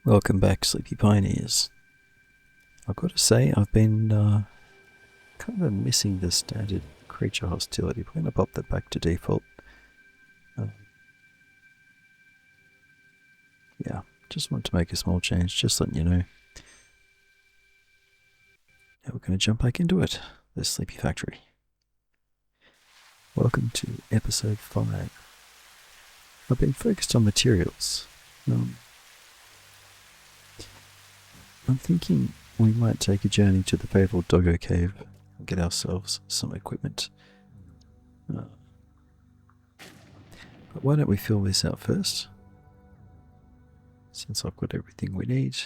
Welcome back, Sleepy Pioneers. I've got to say, I've been kind of missing the standard creature hostility. We're going to pop that back to default. Uh, yeah, just wanted to make a small change, just letting you know. Now we're going to jump back into it, the Sleepy Factory. Welcome to episode 5. I've been focused on materials. I'm thinking we might take a journey to the fabled Doggo Cave and get ourselves some equipment. But why don't we fill this out first? Since I've got everything we need.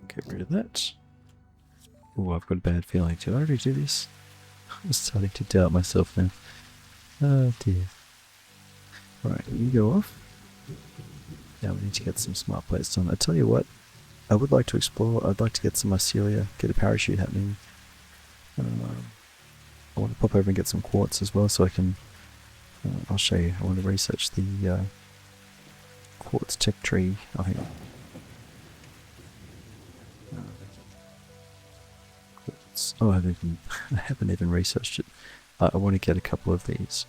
Get rid of that. Oh, I've got a bad feeling. Did I already do this? I'm starting to doubt myself now. Oh dear. Right, you go off. Now we need to get some smart plates done. I tell you what, I would like to explore. I'd like to get some mycelia, get a parachute happening. I want to pop over and get some quartz as well, so I can. I'll show you. I want to research the quartz tech tree. Oh, hang on. Oh, I haven't even researched it. I want to get a couple of these,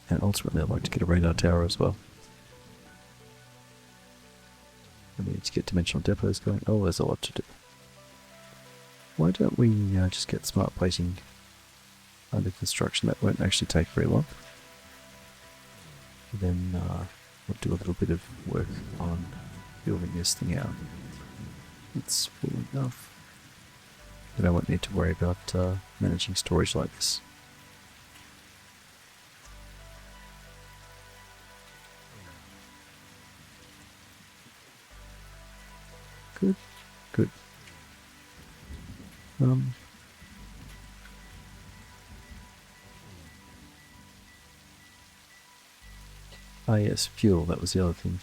and ultimately I'd like to get a radar tower as well. And we need to get dimensional depots going. Oh, there's a lot to do. Why don't we just get smart plating under construction? That won't actually take very long. And then we'll do a little bit of work on building this thing out. It's full enough. But I won't need to worry about managing storage like this. Good, good. Ah yes, fuel, that was the other thing.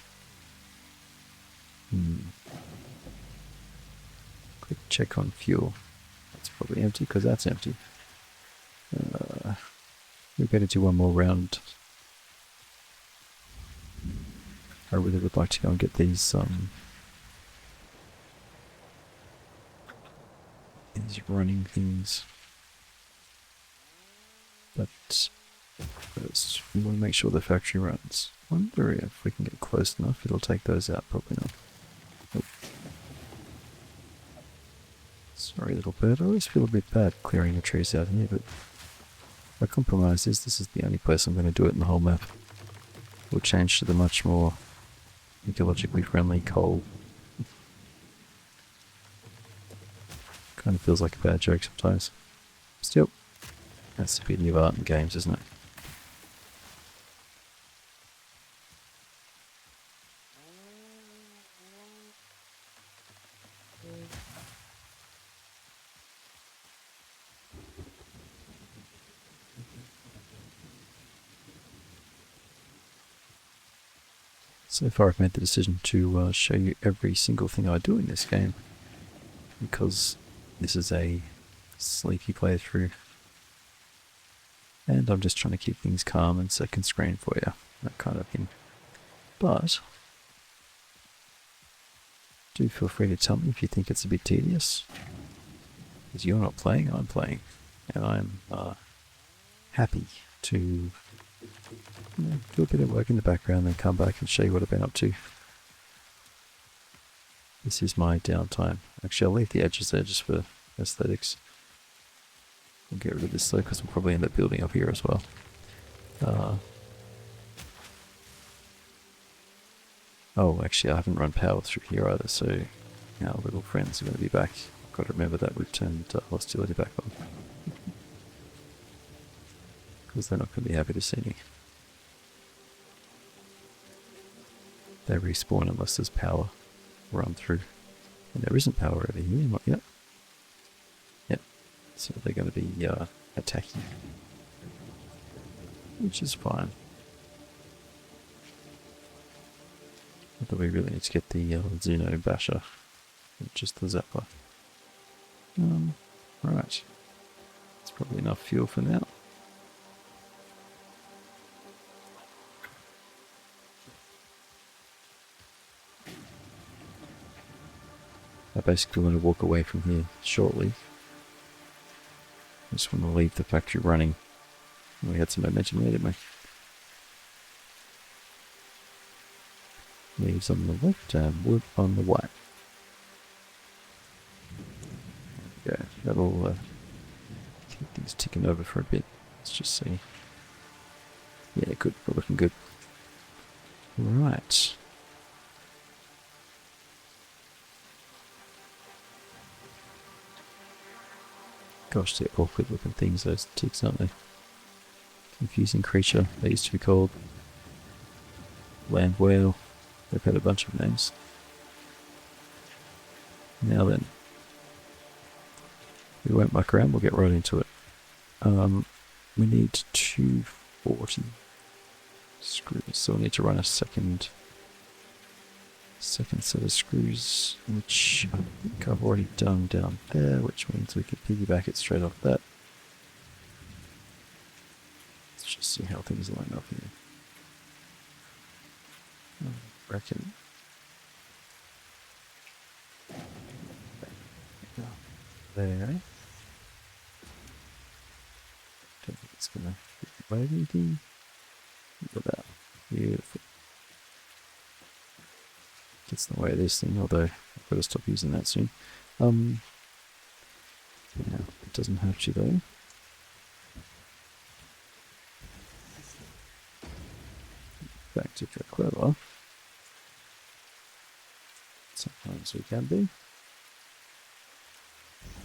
Quick check on fuel. That's probably empty, because that's empty. We better do one more round. I really would like to go and get these running things. But first, we want to make sure the factory runs. Wonder if we can get close enough. It'll take those out, probably not. Oh. Sorry, little bird. I always feel a bit bad clearing the trees out here, but my compromise is this is the only place I'm going to do it in the whole map. We'll change to the much more ecologically friendly coal. Kind of feels like a bad joke sometimes. Still, that's the beauty of art in games, isn't it? So far I've made the decision to show you every single thing I do in this game, because this is a sleepy playthrough, and I'm just trying to keep things calm and second screen for you, that kind of thing. But do feel free to tell me if you think it's a bit tedious, because you're not playing, I'm playing, and I'm happy to do a bit of work in the background and come back and show you what I've been up to. This is my downtime. Actually, I'll leave the edges there just for aesthetics. We'll get rid of this though, because we'll probably end up building up here as well. Oh, actually I haven't run power through here either, so our little friends are going to be back. Got to remember that we've turned hostility back on. Because they're not going to be happy to see me. They respawn unless there's power run through. And there isn't power over here. Yep. Yep. So they're going to be attacking. Which is fine. Although we really need to get the Zuno Basher. Just the Zapper. Right. That's probably enough fuel for now. I basically want to walk away from here shortly. I just want to leave the factory running. We had some momentum there, didn't we? Leaves on the left and wood on the right. Yeah, that'll keep things ticking over for a bit. Let's just see. Yeah, good. We're looking good. Right. Gosh, they're awkward looking things, those ticks, aren't they? Confusing creature. They used to be called land whale. They've had a bunch of names. Now then, we won't muck around, we'll get right into it. We need 240 screws, so we need to run a second set of screws, which I think I've already done down there, which means we can piggyback it straight off that. Let's just see how things line up here. I reckon. There. Don't think it's gonna wave anything. Look at that. Beautiful. Gets in the way of this thing, although I've got to stop using that soon. Yeah, it doesn't have to though. In fact, if you're clever, sometimes we can be.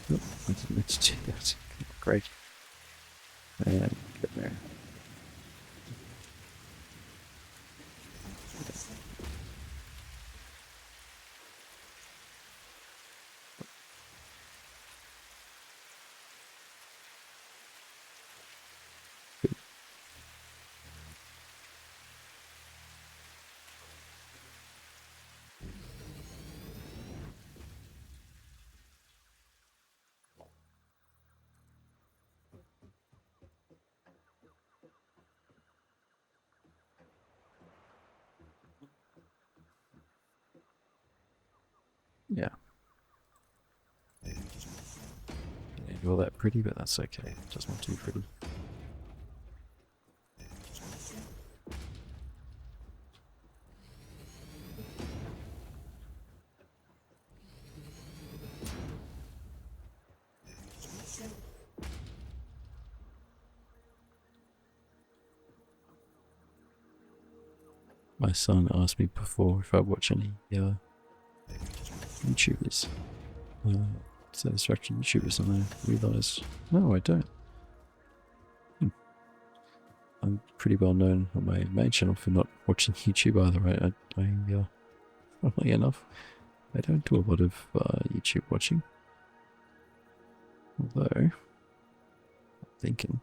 Nope, I didn't mean to do that. Great. And get there. Yeah. Ain't all that pretty, but that's okay. Just not too pretty. My son asked me before if I watch any YouTubers, Satisfactory YouTubers, and I realised, no, I don't. I'm pretty well known on my main channel for not watching YouTube either. Funnily enough, I don't do a lot of YouTube watching. Although, I'm thinking,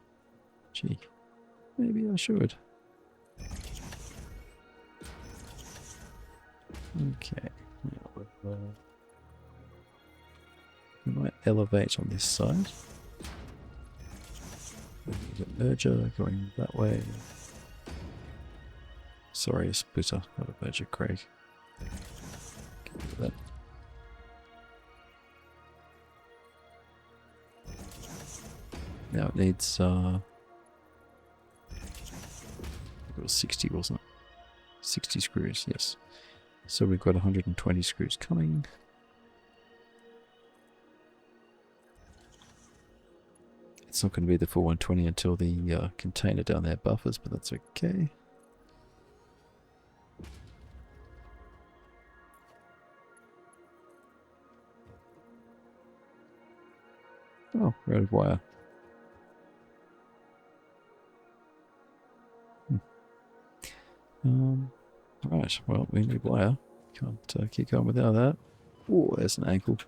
gee, maybe I should. Okay, now we might elevate on this side. We've got merger going that way. Sorry, a splitter, not a merger, Craig. Get rid of that. Now it needs, it was 60, wasn't it? 60 screws, yes. So we've got 120 screws coming. It's not going to be the full 120 until the container down there buffers, but that's okay. Oh, we're out of wire. Right, well, we need wire. Can't keep going without that. Oh, there's an ankle.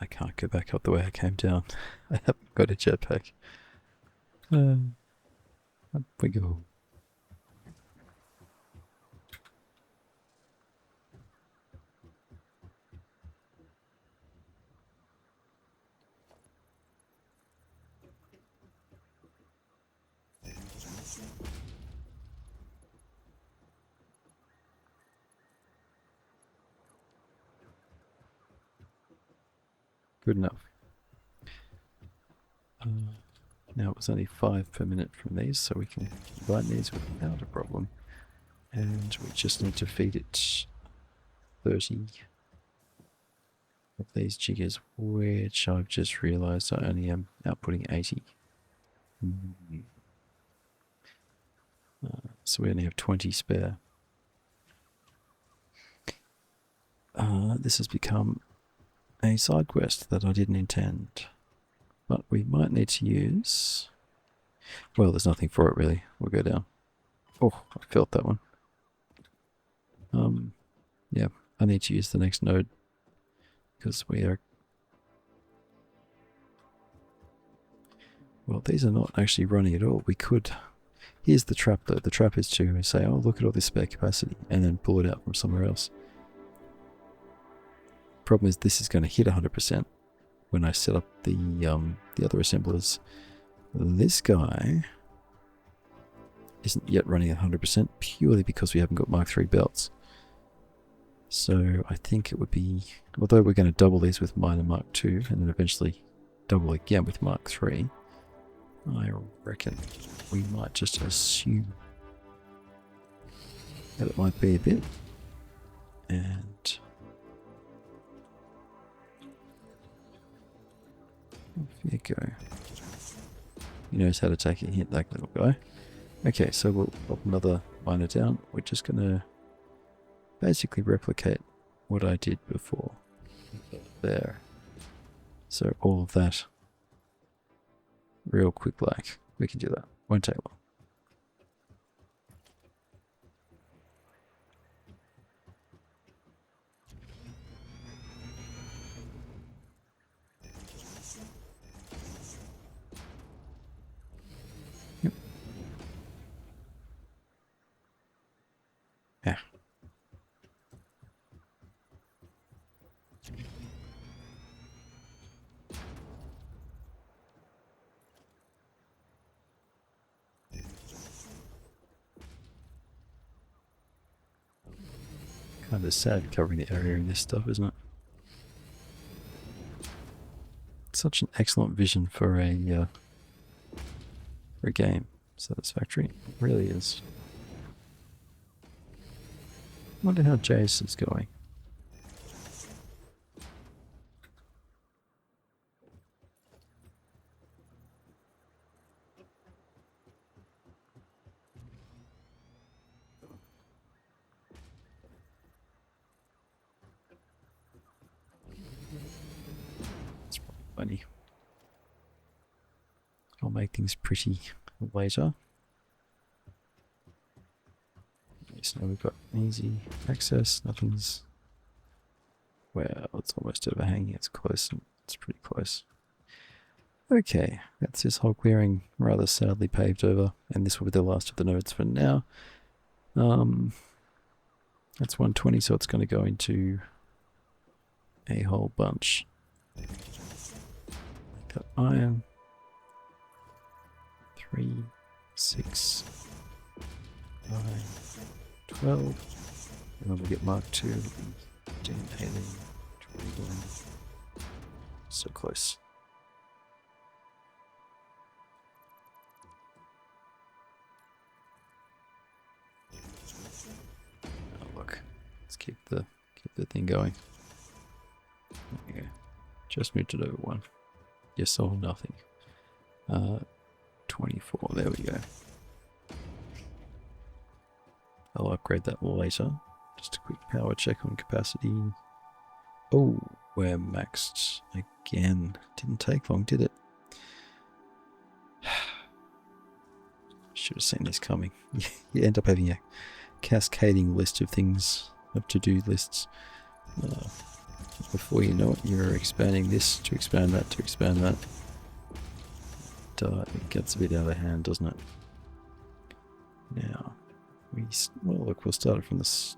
I can't go back up the way I came down. I haven't got a jetpack. Up we go. Good enough. Now it was only 5 per minute from these, so we can combine these without a problem. And we just need to feed it 30 of these jiggers, which I've just realised I only am outputting 80. So we only have 20 spare. This has become a side quest that I didn't intend. But we might need to use... Well, there's nothing for it really. We'll go down. Oh, I felt that one. Yeah, I need to use the next node. Because we are... Well, these are not actually running at all. We could... Here's the trap though. The trap is to say, oh, look at all this spare capacity. And then pull it out from somewhere else. Problem is this is going to hit 100%. When I set up the other assemblers. This guy isn't yet running at 100% purely because we haven't got Mark III belts. So I think it would be, although we're going to double these with minor Mark II and then eventually double again with Mark III, I reckon we might just assume that it might be a bit. And off you go. He knows how to take a hit, that little guy. Okay, so we'll pop another miner down. We're just going to basically replicate what I did before. There. So all of that. Real quick like. We can do that. Won't take long. Yeah. Kind of sad covering the area in this stuff, isn't it? Such an excellent vision for a game. Satisfactory. It really is. Wonder how Jace is going. It's probably funny. I'll make things pretty later. So now we've got easy access, nothing's... Well, it's almost overhanging, it's close, it's pretty close. Okay, that's this whole clearing rather sadly paved over, and this will be the last of the nodes for now. That's 120, so it's going to go into a whole bunch. Got iron. 3, 6, 9, 12. And then we get Mark II. 10, 18, 21. So close. Oh, look. Let's keep the thing going. There we go. Just moved it over 1. Yes or nothing. 24. There we go. I'll upgrade that later. Just a quick power check on capacity. Oh, we're maxed again. Didn't take long, did it? Should have seen this coming. You end up having a cascading list of things, of to-do lists. before you know it, you're expanding this to expand that to expand that. It gets a bit out of hand, doesn't it? Now, well, look, we'll start it from this.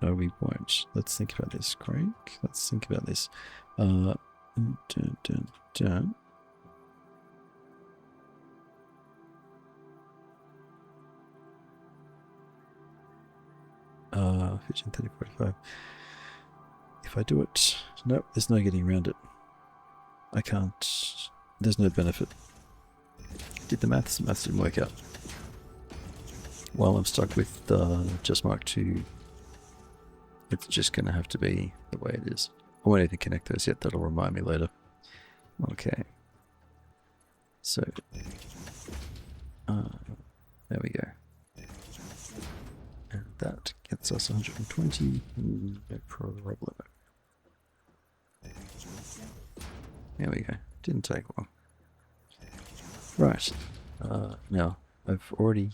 No, we won't. Let's think about this, Craig. Let's think about this. Dun, dun, dun. Vision 3045. If I do it, nope, there's no getting around it. I can't. There's no benefit. Did the maths didn't work out. While I'm stuck with just Mark 2, it's just going to have to be the way it is. I won't even connect those yet, that'll remind me later. Okay. So, there we go. And that gets us 120, no problem. There we go. Didn't take long. Right. Now, I've already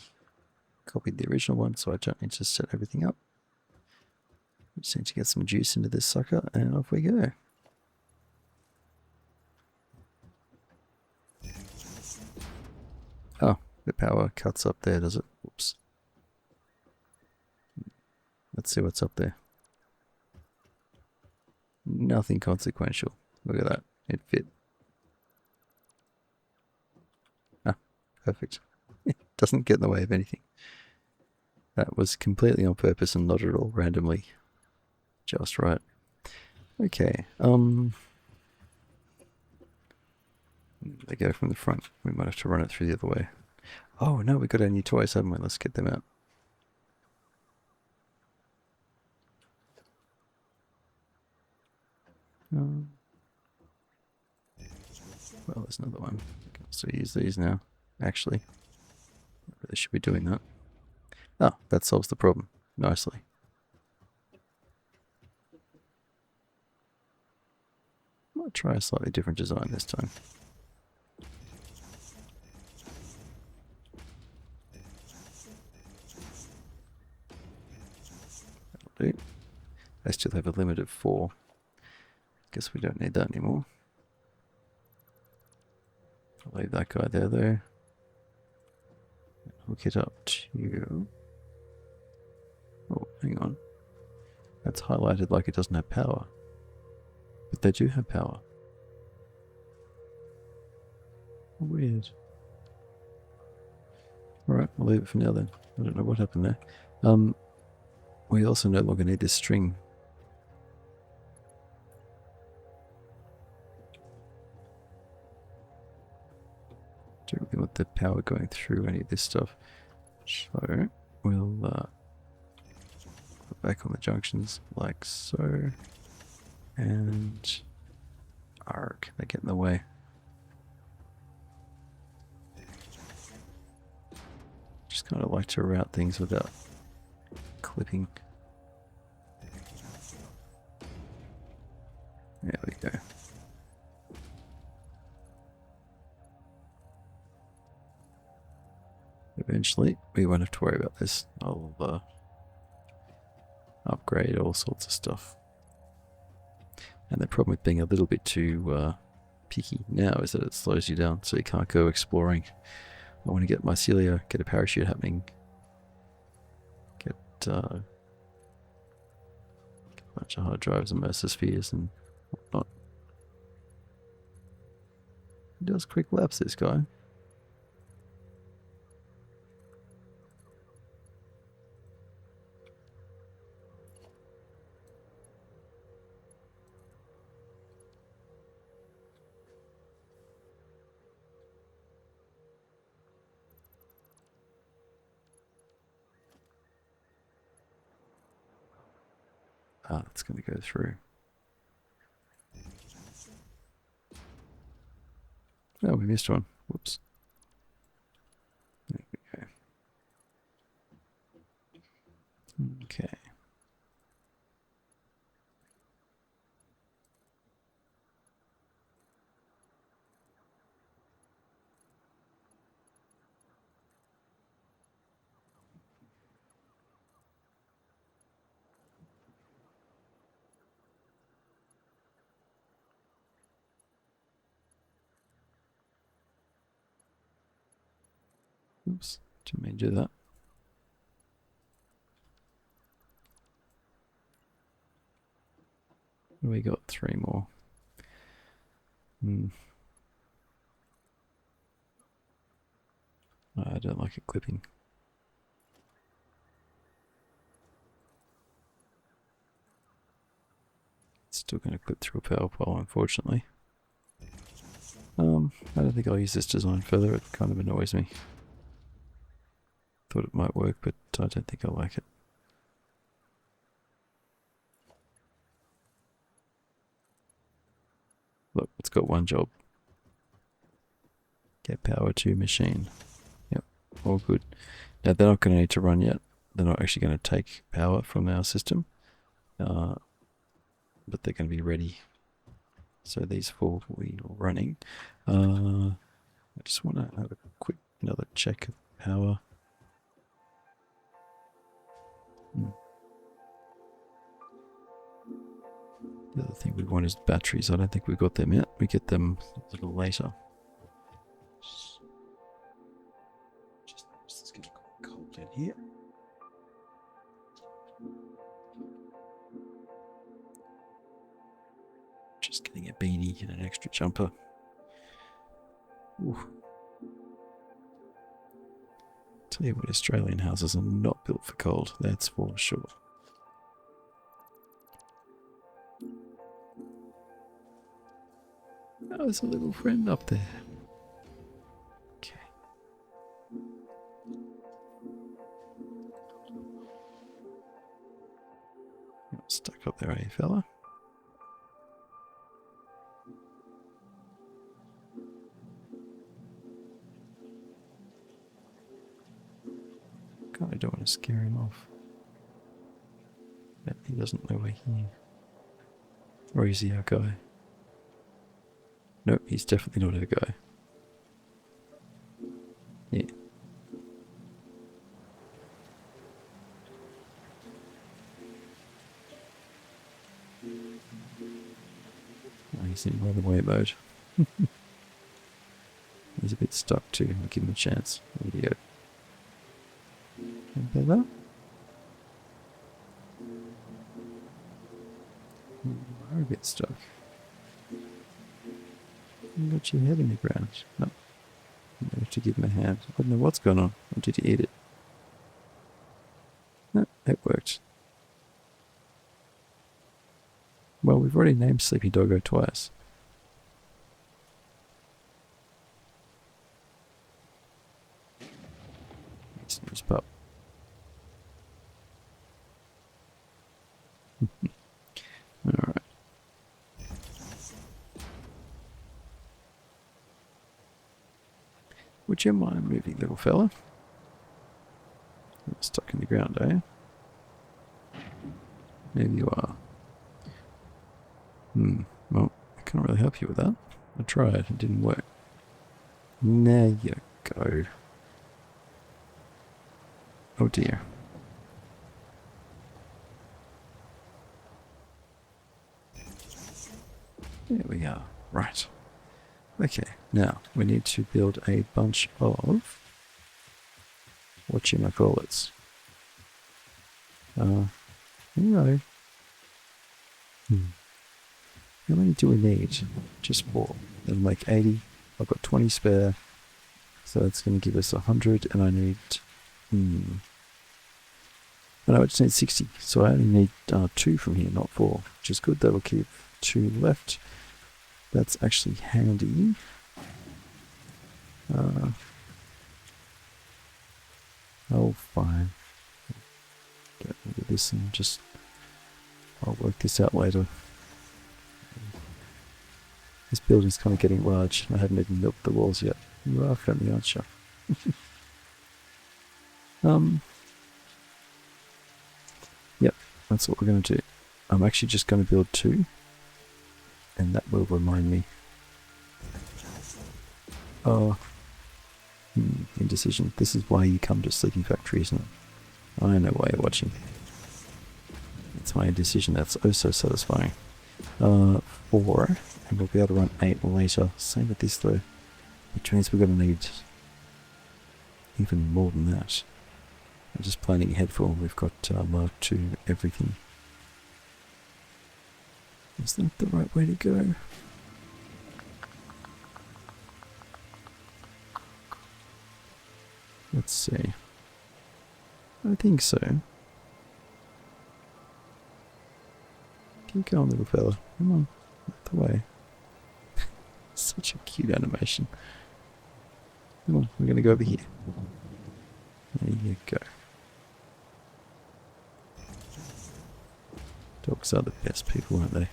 copied the original one, so I don't need to set everything up. We just need to get some juice into this sucker, and off we go. Oh, the power cuts up there, does it? Whoops. Let's see what's up there. Nothing consequential. Look at that. It fit. Ah, perfect. It doesn't get in the way of anything. That was completely on purpose and not at all randomly. Just right. Okay. They go from the front. We might have to run it through the other way. Oh no, we got our new toys, haven't we? Let's get them out. Well, there's another one. I can also use these now. Actually, I really should be doing that. Oh, that solves the problem nicely. I'll try a slightly different design this time. That'll do. I still have a limit of 4. Guess we don't need that anymore. I'll leave that guy there though. Hook it up to... Oh, hang on. That's highlighted like it doesn't have power. But they do have power. Weird. Alright, I'll leave it for now then. I don't know what happened there. We also no longer need this string. Don't really want the power going through any of this stuff. So, we'll put back on the junctions like so. And arc, they get in the way. Just kind of like to route things without clipping. There we go. Eventually, we won't have to worry about this. I'll upgrade all sorts of stuff. And the problem with being a little bit too picky now is that it slows you down, so you can't go exploring. I want to get mycelia, get a parachute happening, get a bunch of hard drives and mesospheres and whatnot. He does quick laps, this guy. Ah, that's going to go through. Oh, we missed one. Whoops. There we go. Okay. Oops, didn't mean to do that. We got 3 more. I don't like it clipping. It's still going to clip through a power pole, unfortunately. I don't think I'll use this design further. It kind of annoys me. Thought it might work, but I don't think I like it. Look, it's got one job. Get power to machine. Yep, all good. Now they're not going to need to run yet. They're not actually going to take power from our system. But they're going to be ready. So these 4 will be running. I just want to have a quick another check of power. The other thing we want is batteries. I don't think we've got them yet. We get them a little later. Just getting cold in here. Just getting a beanie and an extra jumper. Ooh. Tell you what, Australian houses are not built for cold, that's for sure. Oh, there's a little friend up there. Okay. You're stuck up there, eh, fella? God, I don't want to scare him off. But he doesn't know we're here. Or is he our guy? Nope, he's definitely not our guy. Yeah. Oh, he's in run away mode. He's a bit stuck too. I'll give him a chance. There you go. Better? You are a bit stuck. You got your head in the ground. No. You have to give him a hand. I don't know what's going on. Or did you eat it? No, it worked. Well, we've already named Sleepy Doggo twice. He's his pup. Alright. Would you mind moving, little fella? You're stuck in the ground, are you? Maybe you are. Well, I can't really help you with that. I tried, it didn't work. There you go. Oh dear. There we are. Right. Okay, now we need to build a bunch of whatchamacallits. Anyway. How many do we need? Just 4. That'll make 80. I've got 20 spare. So that's going to give us 100, and I need... No, I just need 60. So I only need 2 from here, not 4. Which is good. That'll keep 2 left. That's actually handy. Oh, fine. Get rid of this and just... I'll work this out later. This building's kind of getting large. I haven't even built the walls yet. You are friendly, aren't you? Yep, that's what we're going to do. I'm actually just going to build 2. And that will remind me. Oh. Indecision. This is why you come to Sleeping Factory, isn't it? I know why you're watching. It's my indecision that's oh so satisfying. 4. And we'll be able to run 8 later. Same with this though. Which means we're going to need even more than that. I'm just planning ahead for when we've got Mark II everything. Is that the right way to go? Let's see. I think so. Keep going, little fella. Come on, out the way. Such a cute animation. Come on, we're going to go over here. There you go. Dogs are the best people, aren't they?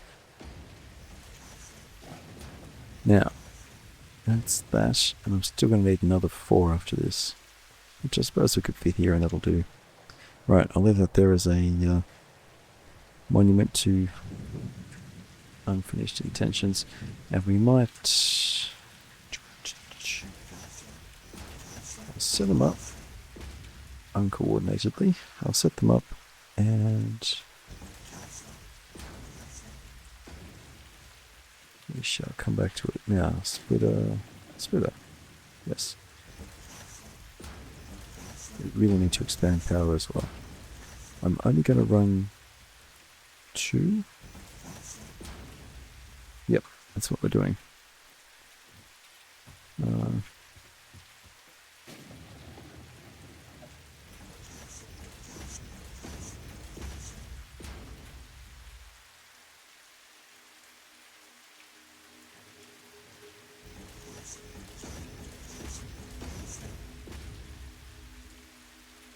Now, that's that, and I'm still going to need another 4 after this. Which I suppose we could fit here and that'll do. Right, I'll leave that there as a monument to unfinished intentions. And we might set them up uncoordinatedly. I'll set them up and we shall come back to it now. Splitter. Yes. We really need to expand power as well. I'm only going to run 2. Yep, that's what we're doing.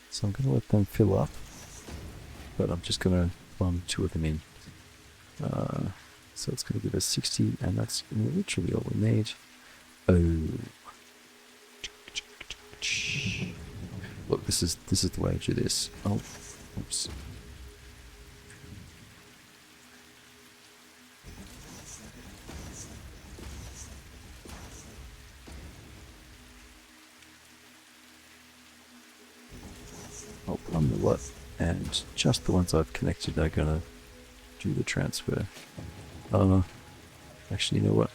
So I'm going to let them fill up, but I'm just going to plumb 2 of them in. So it's going to give us 60, and that's literally all we need. Oh, look, this is the way to do this. Oh, oops. I'll plumb the lot, and just the ones I've connected are going to do the transfer. Actually, you know what?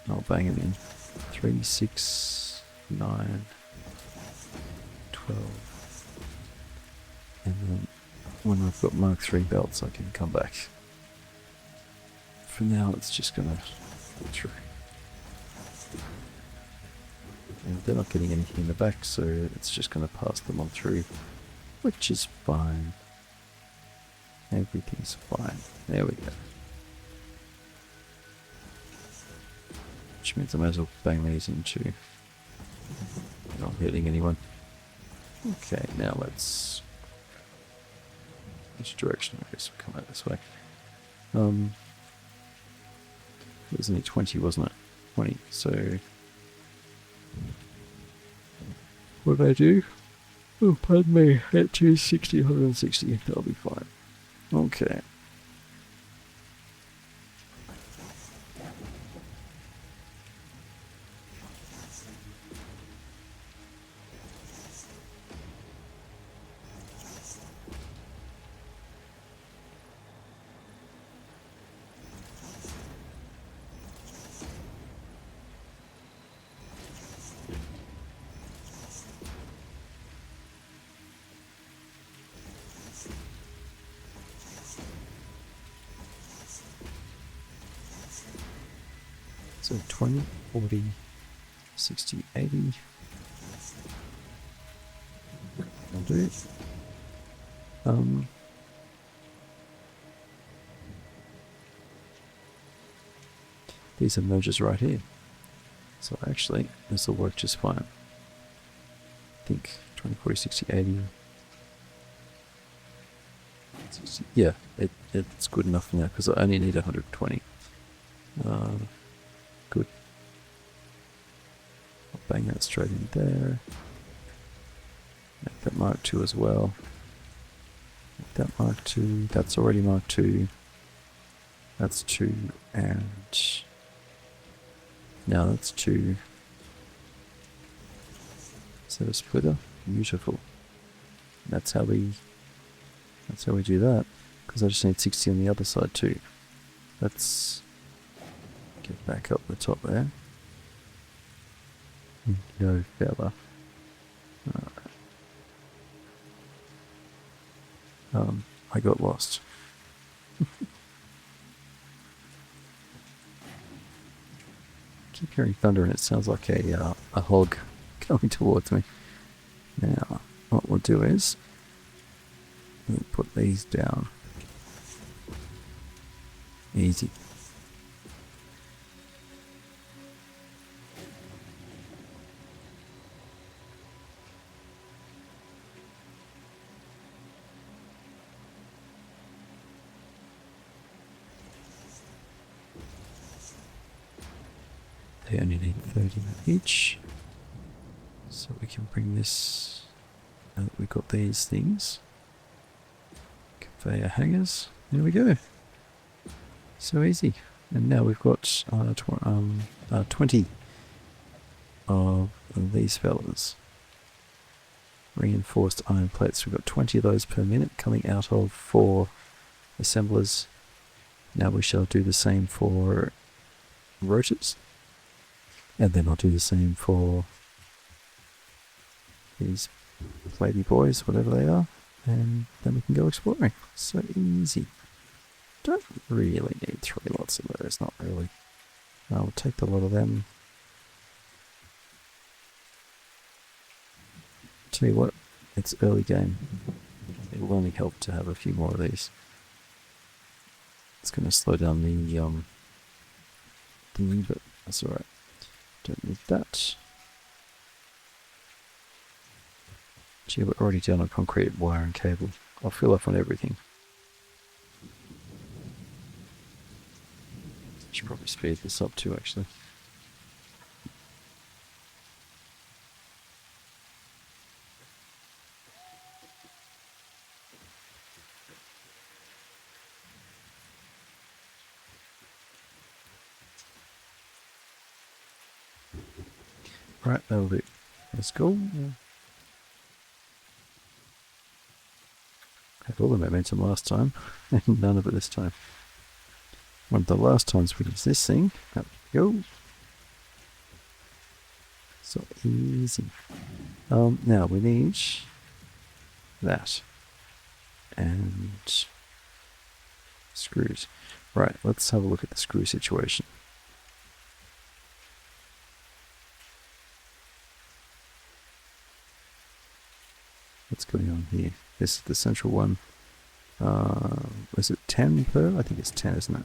I'll bang them in. 3, 6, 9, 12. And then when I've got Mark III belts, I can come back. For now, it's just going to go through. And they're not getting anything in the back, so it's just going to pass them on through, which is fine. Everything's fine. There we go. Which means I might as well bang these in too. Not hitting anyone. Okay, now let's... Which direction? I guess we'll come out this way. It was only 20, wasn't it? 20, so... What did I do? Oh, pardon me. At 260, 160. That'll be fine. Okay. So 20, 40, 60, 80. I'll do it. These are mergers right here. So actually, this will work just fine. I think 20, 40, 60, 80. 60, yeah, it's good enough now because I only need 120. Good. I'll bang that straight in there. Make that Mark II as well. Make that Mark II. That's already Mark II. That's 2, and now that's 2. Is that a splitter? Beautiful. That's how we do that. Because I just need 60 on the other side too. Let's get back up the top there. Go fella. I got lost. Keep hearing thunder and it sounds like a hog coming towards me. Now, what we'll do is we'll put these down. Easy. They only need 30 each. So we can bring this, now that we've got these things, conveyor hangers, there we go. So easy. And now we've got 20 of these fellas. Reinforced iron plates. We've got 20 of those per minute coming out of 4 assemblers. Now we shall do the same for rotors. And then I'll do the same for these platey boys, whatever they are. And then we can go exploring. So easy. Don't really need 3 lots of those, not really. I'll take a lot of them. Tell you what, it's early game. It will only help to have a few more of these. It's going to slow down the thingy, but that's alright. Don't need that. Gee, we're already down on concrete, wire and cable. I'll fill up on everything. Should probably speed this up too, actually. Right, that'll do. Let's go. Had all the momentum last time, and none of it this time. One of the last times we did this thing. There we go. So easy. Now we need that. And screws. Right, let's have a look at the screw situation. What's going on here? This is the central one. Is it 10 per? I think it's 10, isn't it?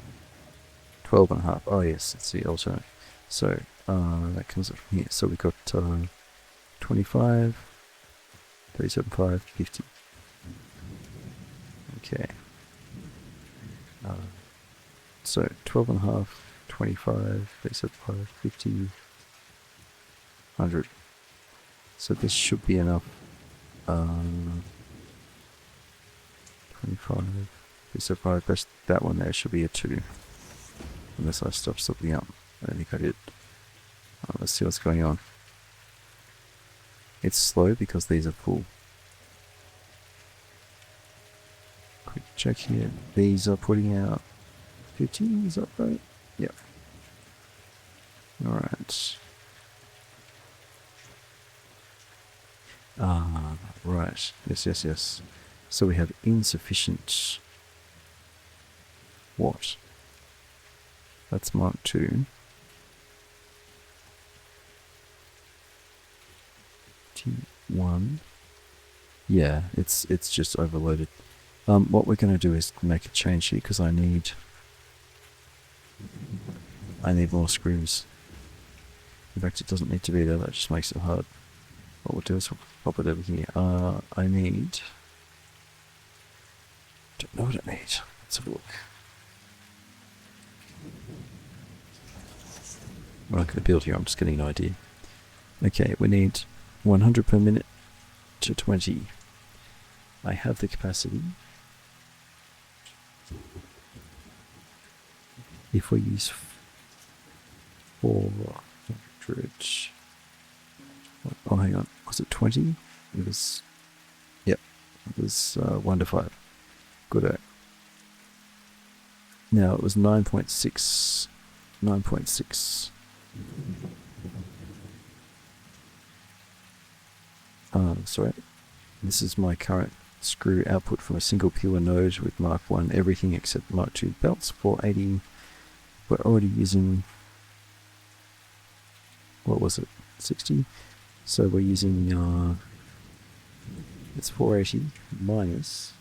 12.5. Oh yes, it's the alternate. So that comes up from here. So we've got 25, 37.5, 50. Okay. So 12.5, 25, 37.5, 50, 100. So this should be enough. 25, 35, that's that one there should be a 2. Unless I stop something up. I don't think I did. Let's see what's going on. It's slow because these are full. Quick check here. These are putting out 50, is that right? Yep. Alright. Right. Yes. So we have insufficient. What? That's Mark 2. T1. Yeah, it's just overloaded. What we're going to do is make a change here because I need more screws. In fact, it doesn't need to be there. That just makes it hard. What we'll do is we'll pop it over here. I need. Don't know what I need. Let's have a look. I'm not going to build here. I'm just getting an idea. Okay, we need 100 per minute to 20. I have the capacity. If we use 400. Oh, hang on. Was it 20? It was. Yep. It was 1 to 5. Good. Now it was 9.6. 9.6. sorry, this is my current screw output from a single pure node with Mark 1 everything except Mark 2 belts. 480. We're already using, what was it, 60? So we're using, it's 480 minus,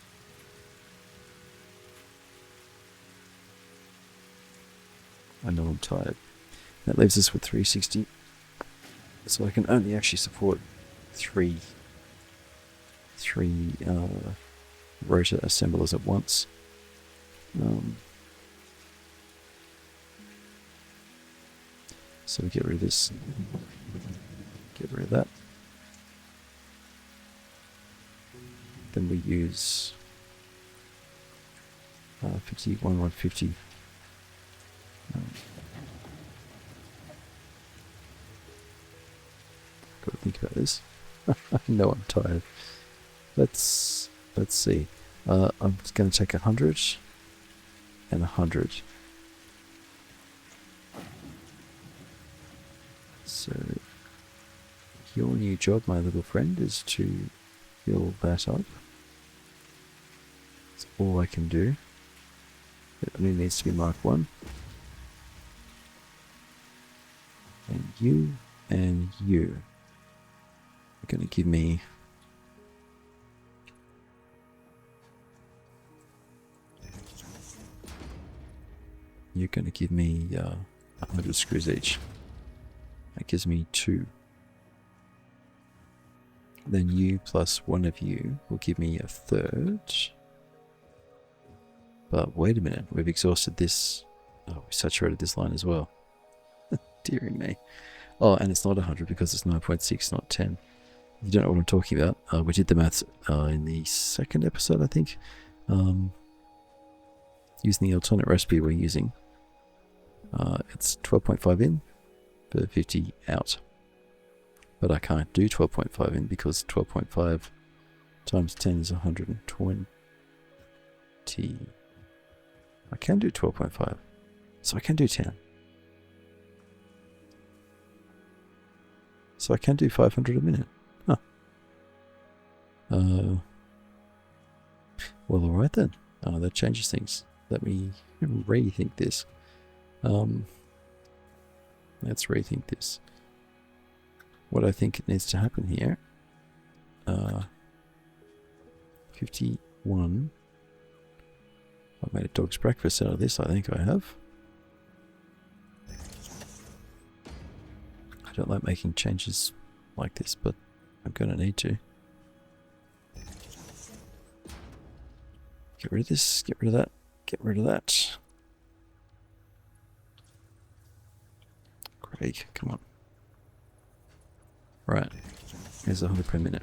I know I'm tired. That leaves us with 360. So I can only actually support three rotor assemblers at once. So we get rid of this, get rid of that. Then we use 150. Got to think about this. I know I'm tired. Let's see. I'm just going to take 100 and 100. So your new job, my little friend, is to fill that up. That's all I can do. It only needs to be Mark 1. And you are going to give me you're going to give me 100 screws each. That gives me 2. Then you plus one of you will give me a third. But wait a minute, we've exhausted this. Oh, we saturated this line as well. Dearie me. Oh, and it's not 100 because it's 9.6, not 10. If you don't know what I'm talking about, we did the maths in the second episode, I think. Using the alternate recipe we're using. It's 12.5 in for 50 out. But I can't do 12.5 in because 12.5 times 10 is 120. I can do 12.5. So I can do 10. So I can do 500 a minute. Huh. Well, alright then. That changes things. Let me rethink this. Let's rethink this. What I think needs to happen here. 51. I've made a dog's breakfast out of this, I think I have. I don't like making changes like this, but I'm going to need to. Get rid of this, get rid of that, get rid of that. Craig, come on. Right, here's 100 per minute.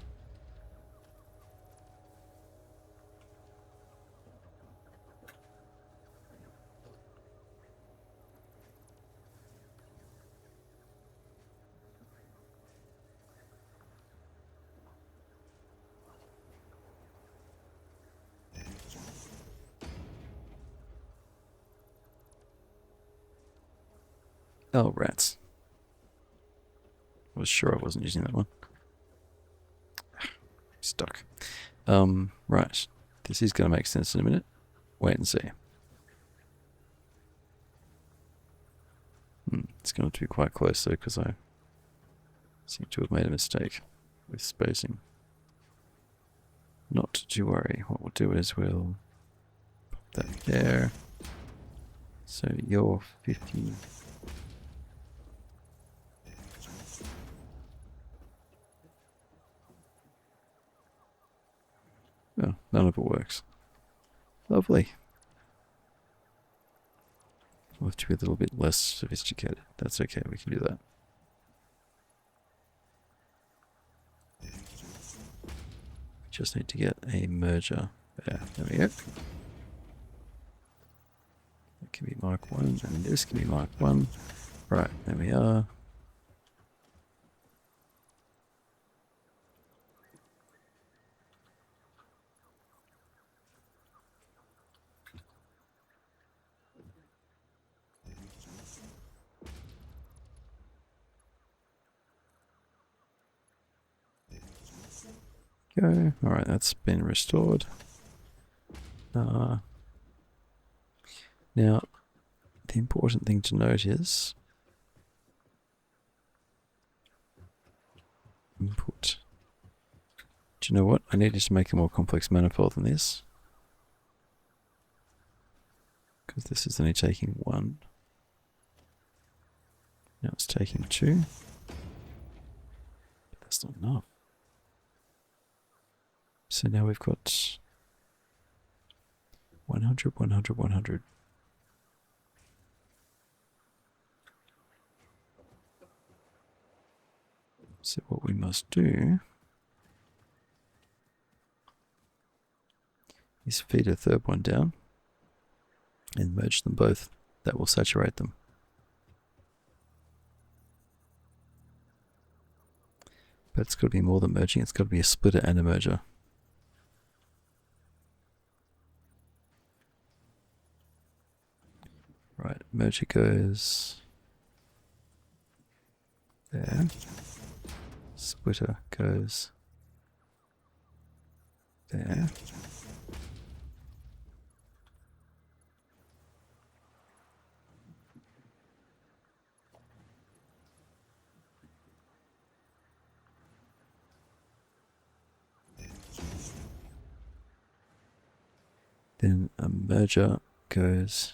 Oh, rats. I was sure I wasn't using that one. Stuck. Right. This is going to make sense in a minute. Wait and see. It's going to be quite close though, because I seem to have made a mistake with spacing. Not to worry. What we'll do is we'll pop that there. So you're 50. Oh, none of it works. Lovely. We'll have to be a little bit less sophisticated. That's okay, we can do that. We just need to get a merger there. There we go. That can be Mark 1, and this can be Mark 1. Right, there we are. go. Alright, that's been restored. Now, the important thing to note is input. Do you know what? I needed to make a more complex manifold than this. Because this is only taking 1. Now it's taking 2. But that's not enough. So now we've got 100, 100, 100. So what we must do is feed a third one down and merge them both. That will saturate them. But it's got to be more than merging, it's got to be a splitter and a merger. Right, merger goes there. Splitter goes there. Then a merger goes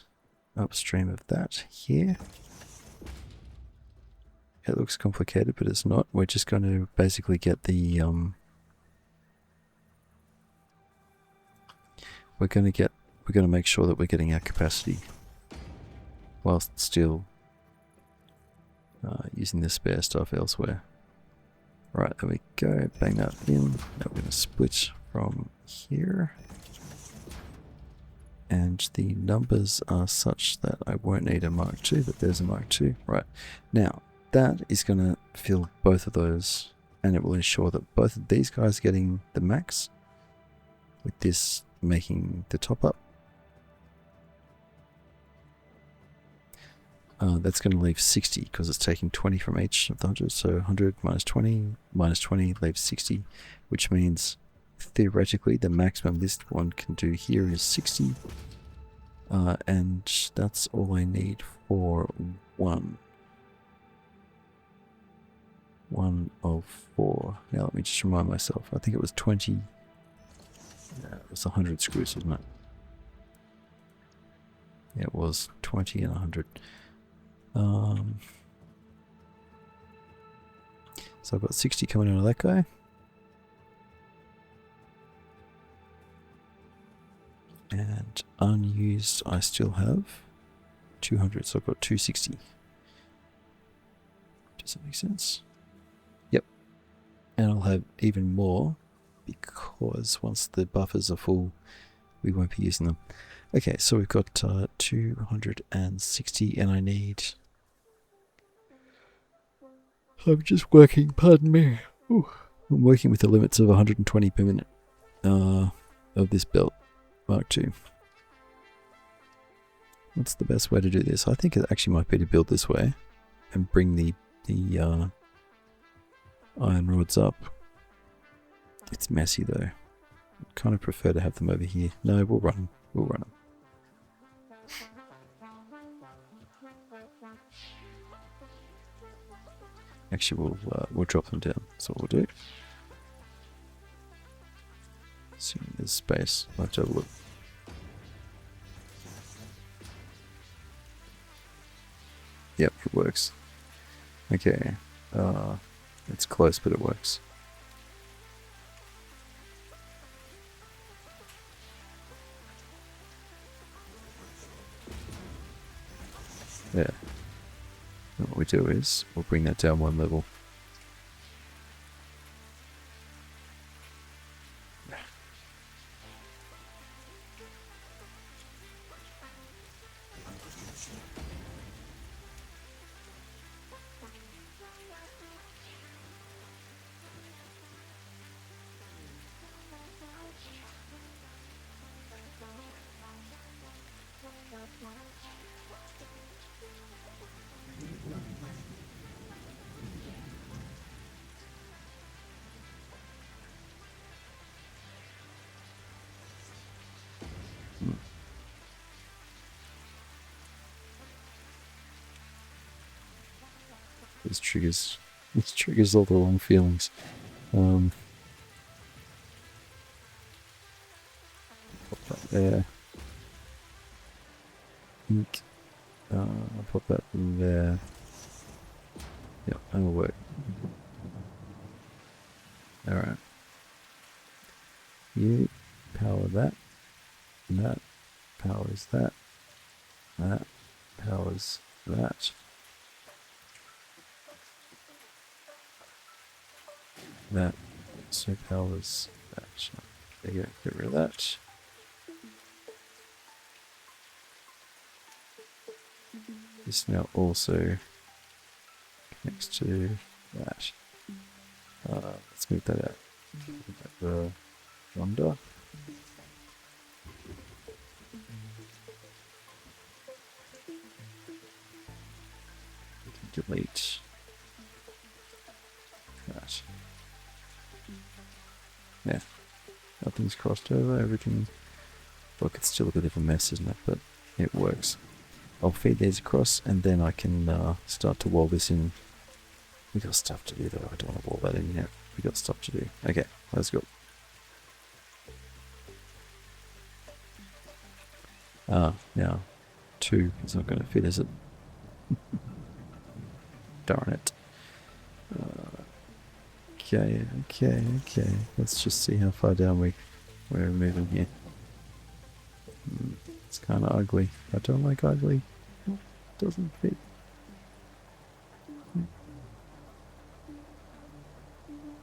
upstream of that here. It looks complicated, but it's not. We're just going to basically get the we're going to make sure that we're getting our capacity whilst still using the spare stuff elsewhere. Right, there we go. Bang that in. Now we're going to split from here. And the numbers are such that I won't need a Mark II, but there's a Mark II. Right, now that is going to fill both of those, and it will ensure that both of these guys are getting the max, with this making the top up. That's going to leave 60 because it's taking 20 from each of the 100, so 100 minus 20 leaves 60, which means theoretically the maximum this one can do here is 60, and that's all I need for one of 4. Now let me just remind myself, I think it was 20, it was 100 screws, wasn't it? Yeah, it was 20 and 100. So I've got 60 coming out of that guy. And unused, I still have 200, so I've got 260. Does that make sense? Yep. And I'll have even more because once the buffers are full, we won't be using them. Okay, so we've got 260, and I need... I'm just working, pardon me. Ooh. I'm working with the limits of 120 per minute of this belt, Mark II. What's the best way to do this? I think it actually might be to build this way and bring the iron rods up. It's messy though. I kind of prefer to have them over here. No, we'll run them. We'll run them. Actually, we'll drop them down. That's what we'll do. Assuming there's space. I'll have to have a look. Yep, it works. Okay. It's close, but it works. Yeah. And what we do is we'll bring that down one level. this triggers all the wrong feelings. Pop that there. Ink. I'll put that in there. Yep, that'll work. Alright. You power that. And that powers that. That powers that. That also powers that. There you go, get rid of that. This now also connects to that. Let's move that out. The Ronda. We can delete that. Yeah, nothing's crossed over, everything. Look, it's still a bit of a mess, isn't it? But it works. I'll feed these across and then I can start to wall this in. We got stuff to do though, I don't want to wall that in yet. We got stuff to do. Okay, let's go. Now 2 is not going to fit, is it? Darn it. Okay. Let's just see how far down we're moving here. It's kind of ugly. I don't like ugly. It doesn't fit.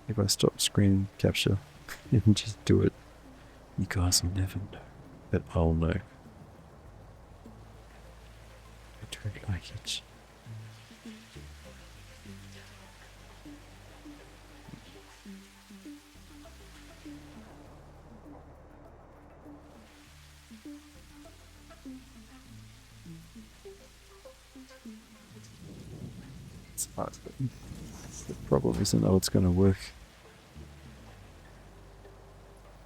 If I stop screen capture and just do it, you guys will never know. But I'll know. I don't like it. It's hard. The problem isn't how it's going to work.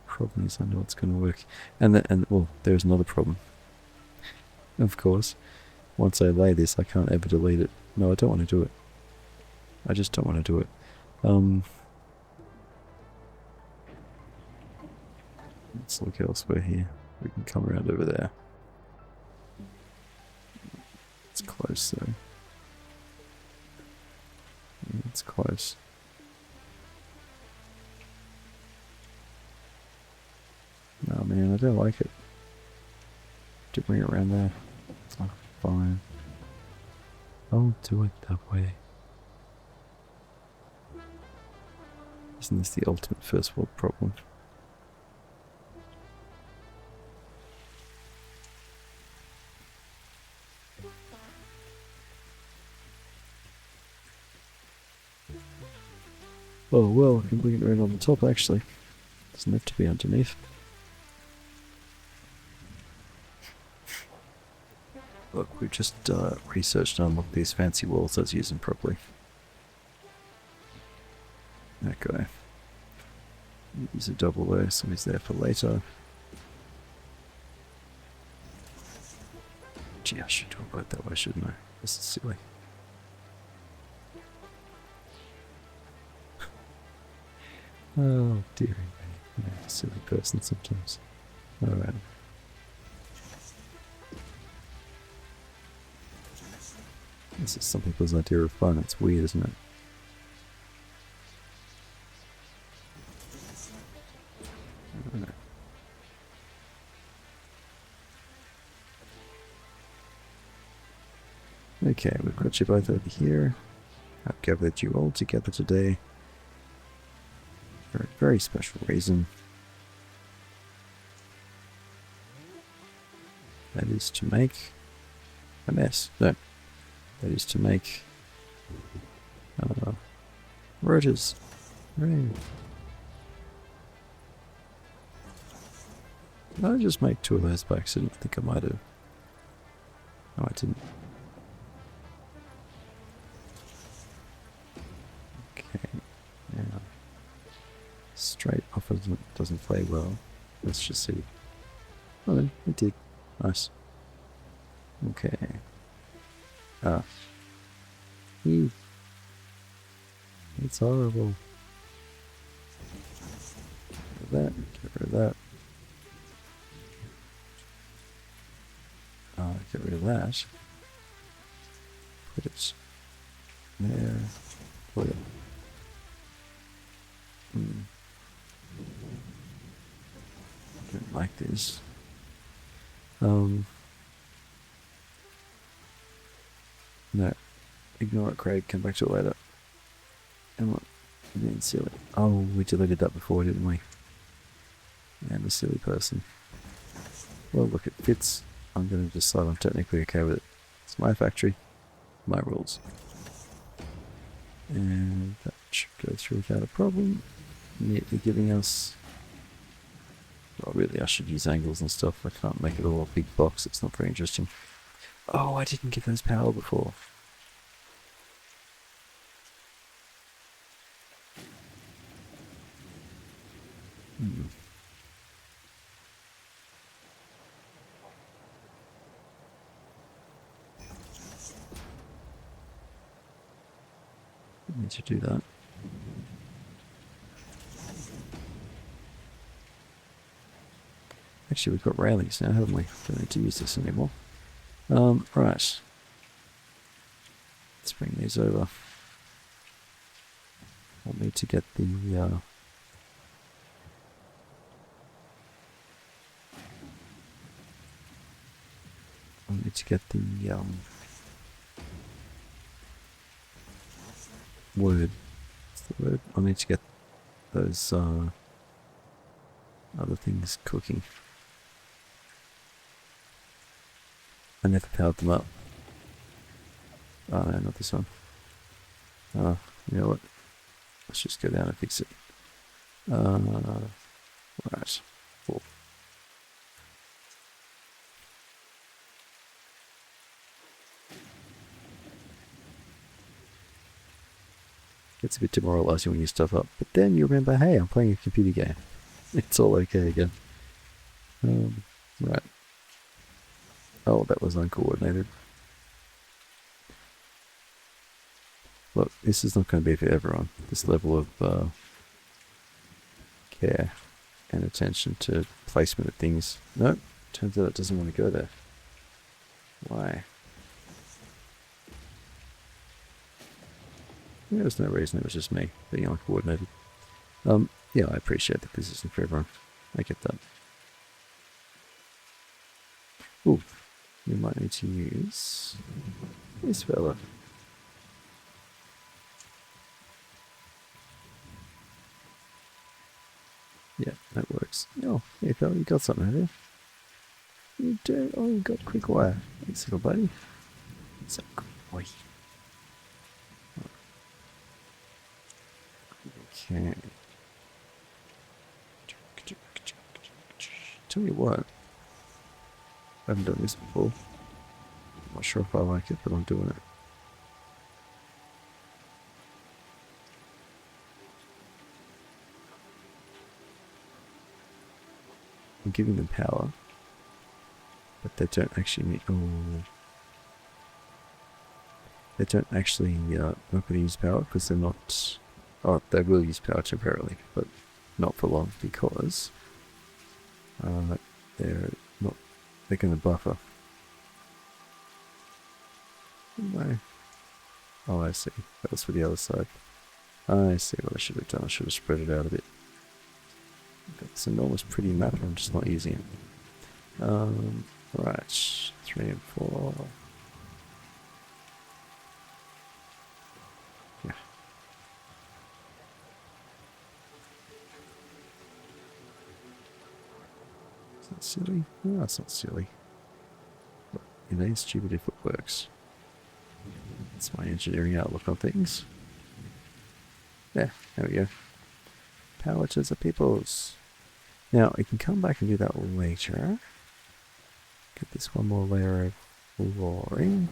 Problem is I know it's going to work. And well, there's another problem. Of course, once I lay this, I can't ever delete it. No, I don't want to do it. I just don't want to do it. Let's look elsewhere here. We can come around over there. It's close though. Yeah, it's close. No man, I don't like it. To bring it around there. Oh, fine. I'll do it that way. Isn't this the ultimate first world problem? Oh well, I can bring it around on the top actually. Doesn't have to be underneath. Look, we've just researched and unlocked these fancy walls. Let's use them properly. Okay. Use a double there, so he's there for later. Gee, I should do it both that way, shouldn't I? This is silly. Oh dearie me. I'm a silly person sometimes. Alright. This is some people's idea of fun. It's weird, isn't it? Okay, we've got you both over here. I've gathered you all together today for a very special reason. That is to make a mess. No. That is to make Rotors. Hooray. Did I just make 2 of those by accident? I think I might have. No, I didn't. Okay. Now, straight off doesn't play well. Let's just see. Oh, then it did. Nice. Okay. It's horrible. Get rid of that. Get rid of that. Get rid of that. Put it there. Put it. Don't like this. No. Ignore it, Craig. Come back to it later. And what? Being silly. Oh, we deleted that before, didn't we? I'm a silly person. Well, look, it fits. I'm going to decide I'm technically okay with it. It's my factory, my rules. And that should go through without a problem. Neatly giving us... Well, really, I should use angles and stuff. I can't make it all a big box. It's not very interesting. Oh, I didn't give those power before. Need to do that. Actually, we've got railings now, haven't we? Don't need to use this anymore. Right. Let's bring these over. We'll need to get the I'll need to get the word. What's the word? I'll need to get those other things cooking. I never powered them up. Oh no, not this one. Oh, you know what? Let's just go down and fix it. Right. Cool. It's a bit demoralizing when you stuff up, but then you remember, hey, I'm playing a computer game. It's all okay again. Right. Oh, that was uncoordinated. Look, this is not going to be for everyone. This level of care and attention to placement of things. Nope, turns out it doesn't want to go there. Why? There's no reason, it was just me being uncoordinated. Yeah, I appreciate that this isn't for everyone. I get that. Ooh, we might need to use this fella. Yeah, that works. Oh, hey fella, you got something over there. You do? Oh, you got quick wire. Thanks, little buddy. It's a good boy. Okay. Tell you what, I haven't done this before. I'm not sure if I like it, but I'm doing it. I'm giving them power, but they don't actually need. Oh, they don't actually not going to use power because they're not. Oh, they will use power temporarily, but not for long because they're not. They're going to buffer. No. Oh, I see. That was for the other side. I see what I should have done. I should have spread it out a bit. Got this enormous pretty map, I'm just not using it. Right, 3 and 4. Yeah. Is that silly? No, that's not silly. But it ain't stupid if it works. That's my engineering outlook on things. Yeah, there we go. Power to the peoples. Now, we can come back and do that later. Get this one more layer of flooring.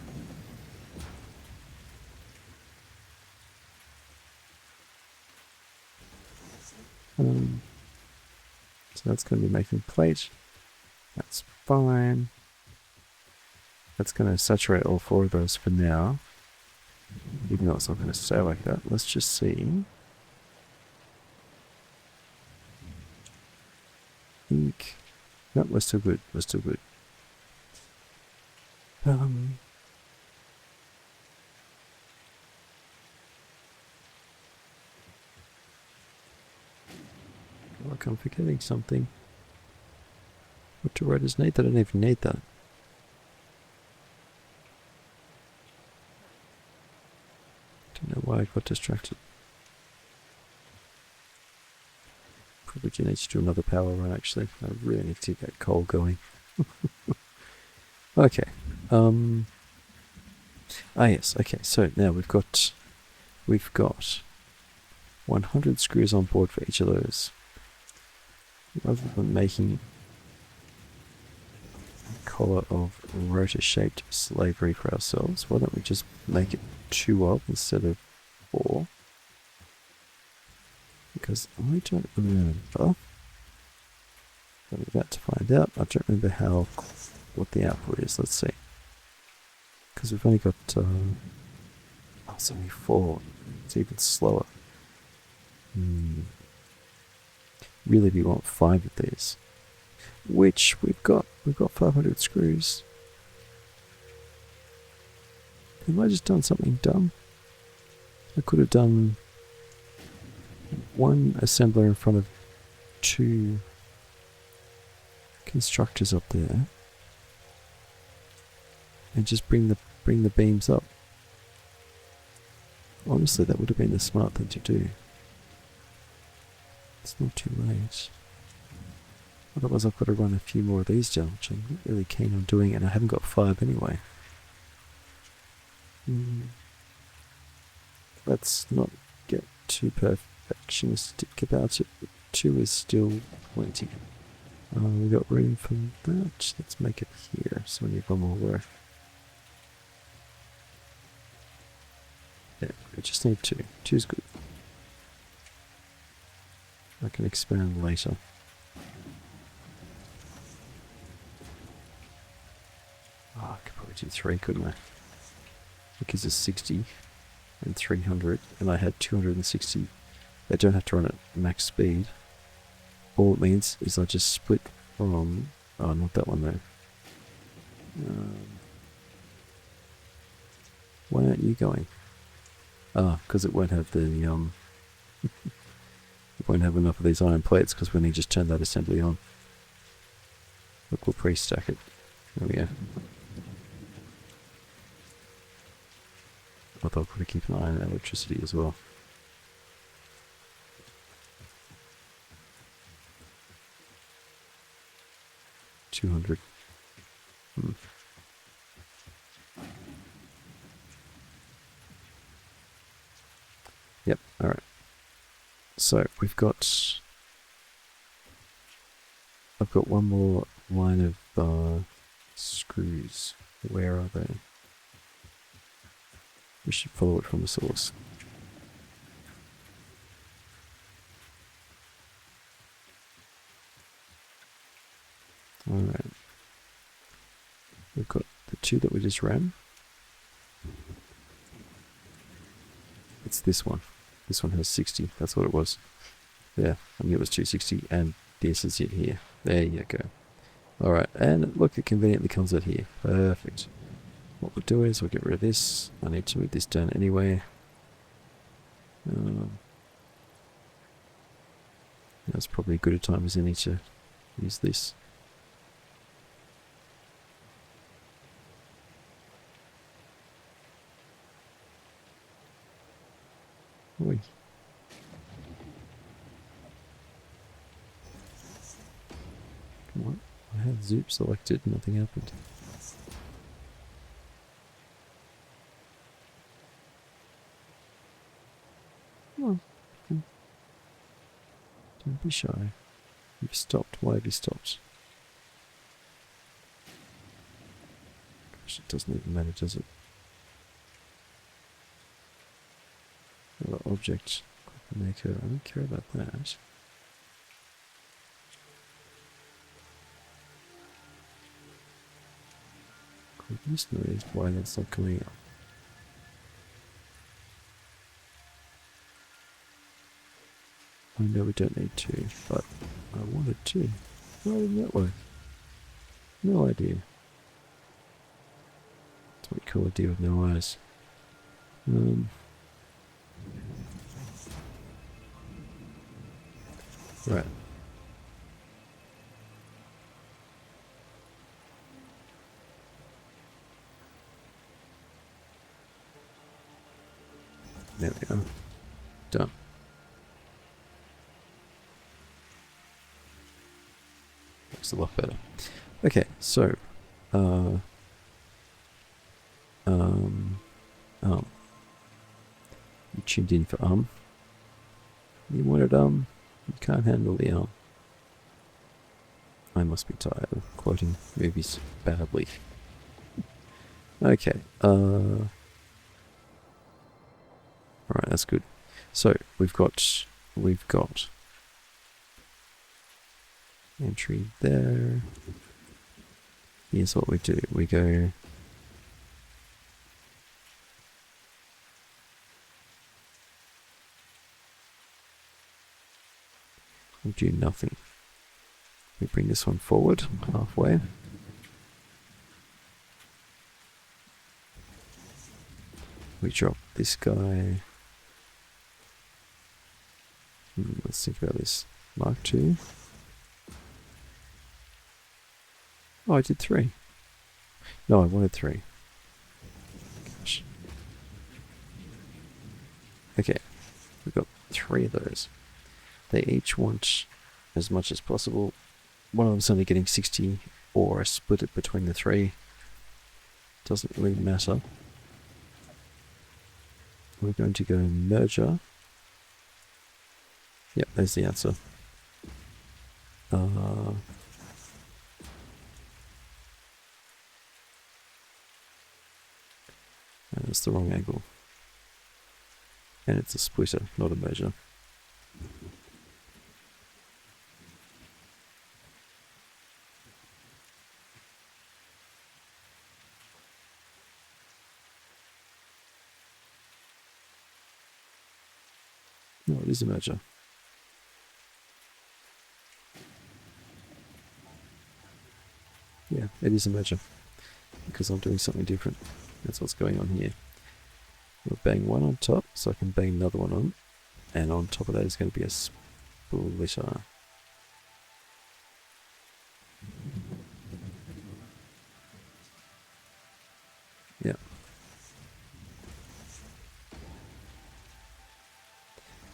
So that's going to be making plate. That's fine. That's going to saturate all 4 of those for now. Even though it's not going to stay like that. Let's just see. Ink. No, we're still good. We're still good. Like I'm forgetting something. What do Rotors need? They don't even need that. Don't know why I got distracted. Probably do need to do another power run actually. I really need to get coal going. Okay. Yes, okay, so now we've got 100 screws on board for each of those. Rather than making a collar of rotor-shaped slavery for ourselves, why don't we just make it 2 of instead of 4? Because I don't remember. I'm about to find out. I don't remember what the output is. Let's see. Because we've only got it's only 4. It's even slower. Really, we want 5 of these, which we've got 500 screws. Have I just done something dumb? I could have done 1 assembler in front of 2 constructors up there, and just bring the beams up. Honestly, that would have been the smart thing to do. It's not too late. Otherwise I've got to run a few more of these down, which I'm not really keen on doing, and I haven't got 5 anyway. Let's not get too perfectionistic about it. 2 is still plenty. We've got room for that. Let's make it here, so we need 1 more row. Yeah, we just need 2. 2's good. I can expand later. I could probably do 3, couldn't I? That gives us 60 and 300, and I had 260. They don't have to run at max speed. All it means is I just split from... Oh, not that one though. Why aren't you going? Because it won't have the... It won't have enough of these iron plates because when he just turned that assembly on. Look, we'll pre-stack it. There we go. Although I've got to keep an eye on electricity as well. $200. Yep, alright. So we've got... I've got 1 more line of screws. Where are they? We should follow it from the source. Alright. We've got the 2 that we just ran. It's this one. This one has 60. That's what it was. Yeah, I knew it was 260, and this is it here. There you go. Alright, and look, it conveniently comes out here. Perfect. What we'll do is we'll get rid of this. I need to move this down anyway. That's probably as good a time as any to use this. Oi. Come on. I had Zoop selected, nothing happened. Come on. Don't be shy. You've stopped. Why have you stopped? Gosh, it doesn't even matter, does it? Object maker. I don't care about that. Goodness knows why that's not coming up. I know we don't need to, but I wanted to. Why didn't that work? No idea. That's what you call a deer with no eyes. Right. There we go. Done. Looks a lot better. Okay, so you tuned in for you wanted you can't handle the I must be tired of quoting movies badly. Okay, alright, that's good. So we've got entry there. Here's what we do. We go we do nothing. We bring this one forward halfway. We drop this guy. Let's think about this. Mark II. Oh, I did 3. No, I wanted 3. Gosh. Okay, we've got 3 of those. They each want as much as possible. One of them's only getting 60, or I split it between the 3. Doesn't really matter. We're going to go merger. Yep, there's the answer. That's the wrong angle. And it's a splitter, not a merger. No, it is a merger. Yeah, it is a merger. Because I'm doing something different. That's what's going on here. We'll bang one on top, so I can bang another one on. And on top of that is going to be a splitter. Yeah.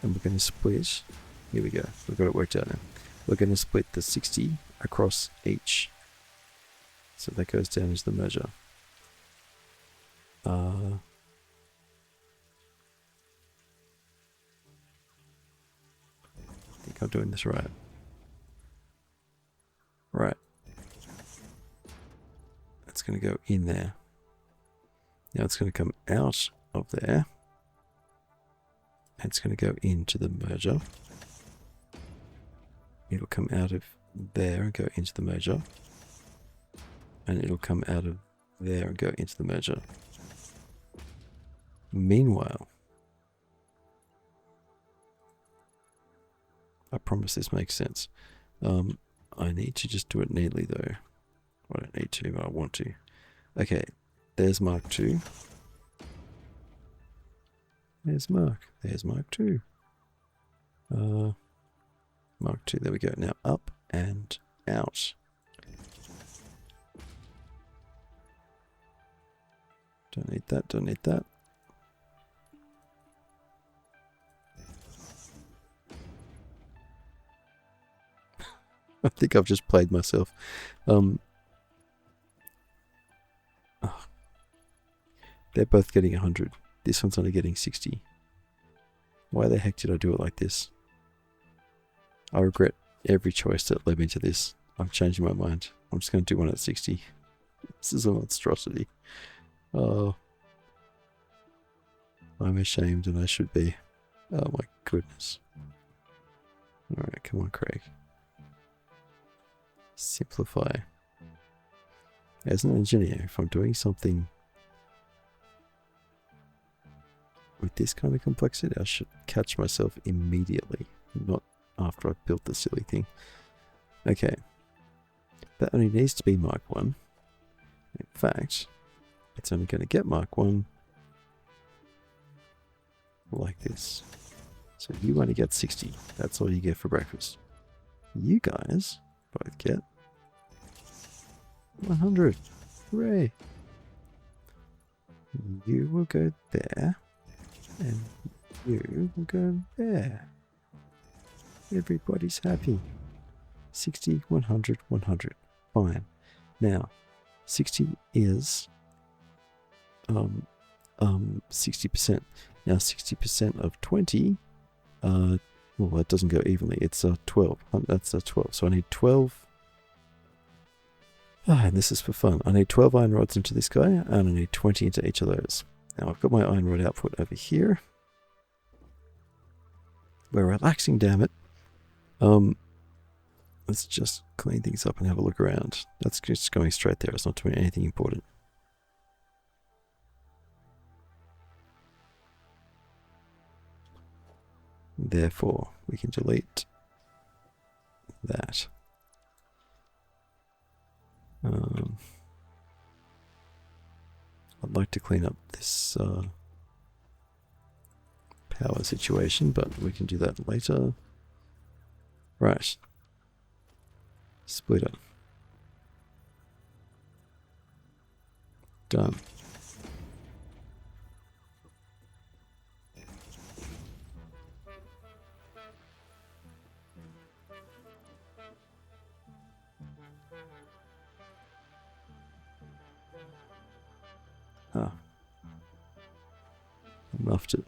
And we're going to split. Here we go. We've got it worked out now. We're going to split the 60 across each. So that goes down as the merger. I think I'm doing this right. Right. It's going to go in there. Now it's going to come out of there. And it's going to go into the merger. It'll come out of there and go into the merger. And it'll come out of there and go into the merger. Meanwhile, I promise this makes sense. I need to just do it neatly though. I don't need to, but I want to. Okay, there's Mark II. There's Mark. There's Mark II. Mark II, there we go. Now up and out. Don't need that, don't need that. I think I've just played myself. They're both getting 100. This one's only getting 60. Why the heck did I do it like this? I regret every choice that led me to this. I'm changing my mind. I'm just going to do one at 60. This is a monstrosity. Oh. I'm ashamed and I should be. Oh my goodness. Alright, come on, Craig. Simplify. As an engineer, if I'm doing something with this kind of complexity, I should catch myself immediately, not after I've built the silly thing. Okay. That only needs to be Mark 1. In fact, it's only going to get Mark 1 like this. So you only get 60. That's all you get for breakfast. You guys both get 100. Hooray! You will go there, and you will go there. Everybody's happy. 60, 100, 100. Fine. Now, 60 is 60%. Now 60% of 20, well, that doesn't go evenly. It's 12. That's 12. So I need 12. And this is for fun. I need 12 iron rods into this guy, and I need 20 into each of those. Now I've got my iron rod output over here. We're relaxing, damn it. Let's just clean things up and have a look around. That's just going straight there. It's not doing anything important. Therefore, we can delete that. I'd like to clean up this power situation, but we can do that later. Right. Splitter. Done. Ah. I muffed it.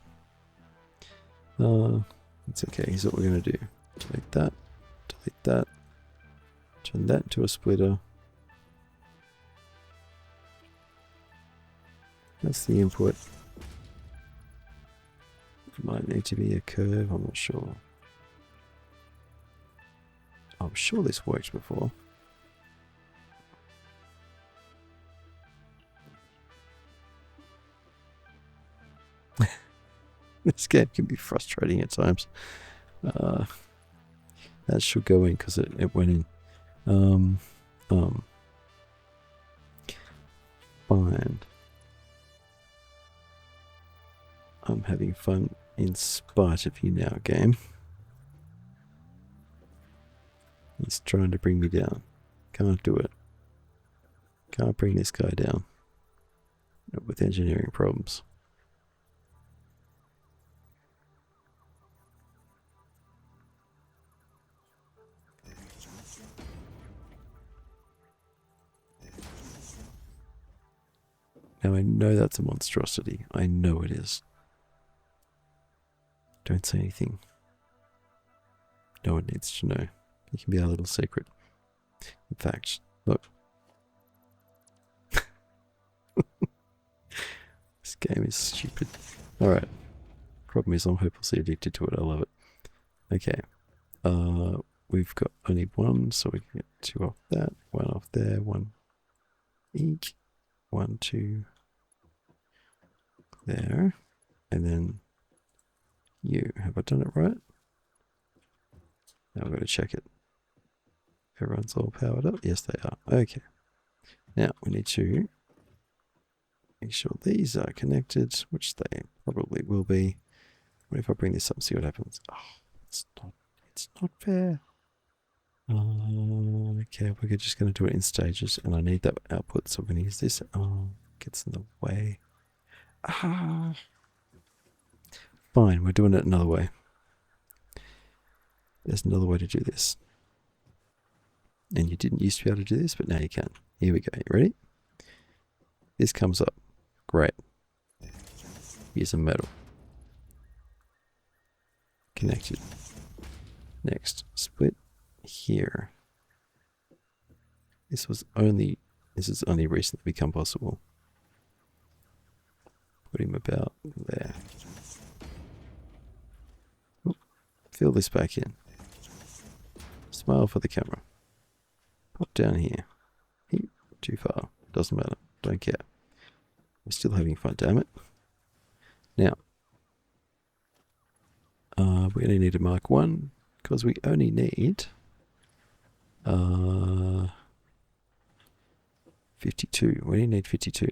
It's okay. Here's what we're going to do. Delete that. Delete that. Turn that into a splitter. That's the input. It might need to be a curve. I'm not sure. I'm sure this worked before. This game can be frustrating at times. That should go in because it went in. Fine. I'm having fun in spite of you now, game. He's trying to bring me down. Can't do it. Can't bring this guy down. Not with engineering problems. Now I know that's a monstrosity. I know it is. Don't say anything. No one needs to know. It can be our little secret. In fact, look. This game is stupid. Alright. Problem is I'm hopelessly addicted to it. I love it. Okay. We've got only one, so we can get two off that, one off there, one each. 1, 2 there, and then you. Have I done it right? Now I've got to check it. Everyone's all powered up? Yes, they are. Okay. Now we need to make sure these are connected, which they probably will be. What if I bring this up and see what happens? Oh, it's not fair. Okay, we're just going to do it in stages, and I need that output, so we're going to use this. Oh, gets in the way. Ah. Fine, we're doing it another way. There's another way to do this. And you didn't used to be able to do this, but now you can. Here we go. You ready? This comes up. Great. Here's a metal. Connected. Next, split here. This has only recently become possible. Put him about there. Oop, fill this back in. Smile for the camera. Pop down here. Too far. Doesn't matter. Don't care. We're still having fun, damn it. Now, we only need to mark 1. because we only need 52. We only need 52.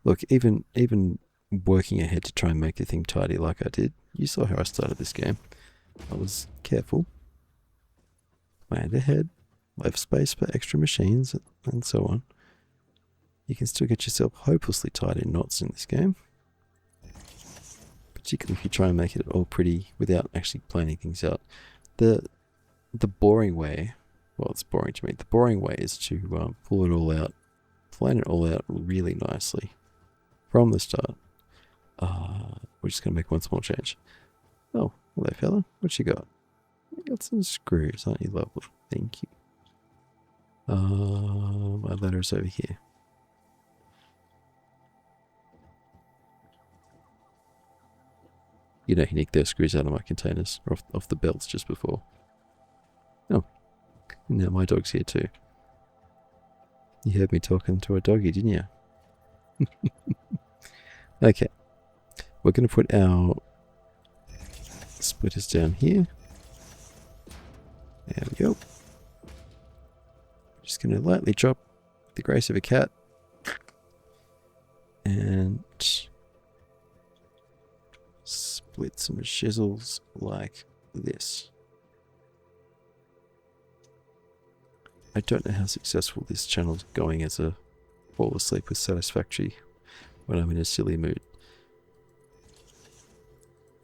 Look, even working ahead to try and make the thing tidy like I did, you saw how I started this game. I was careful. Planned ahead, left space for extra machines, and so on. You can still get yourself hopelessly tied in knots in this game. Particularly if you try and make it all pretty without actually planning things out. The boring way, well, it's boring to me. The boring way is to pull it all out, plan it all out really nicely from the start. We're just going to make one small change. Oh, hello fella, what you got? You got some screws, aren't you lovely? Thank you. My ladder's over here. You know, he nicked those screws out of my containers, or off the belts just before. Oh, now my dog's here too. You heard me talking to a doggy, didn't you? Okay, we're going to put our splitters down here. There we go. Just going to lightly drop the grace of a cat. And split some shizzles like this. I don't know how successful this channel is going as a fall asleep with Satisfactory when I'm in a silly mood.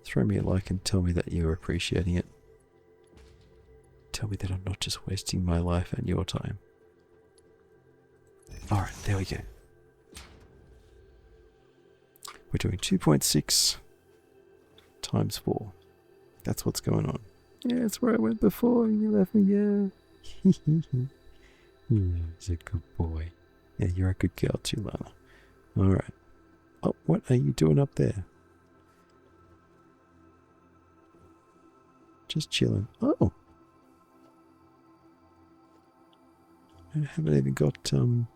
Throw me a like and tell me that you're appreciating it. Tell me that I'm not just wasting my life and your time. Alright, there we go. We're doing 2.6 times 4. That's what's going on. Yeah, that's where I went before and you left me, yeah. He's a good boy. Yeah, you're a good girl too, Lana. Alright. Oh, what are you doing up there? Just chilling. Oh! I haven't even gotten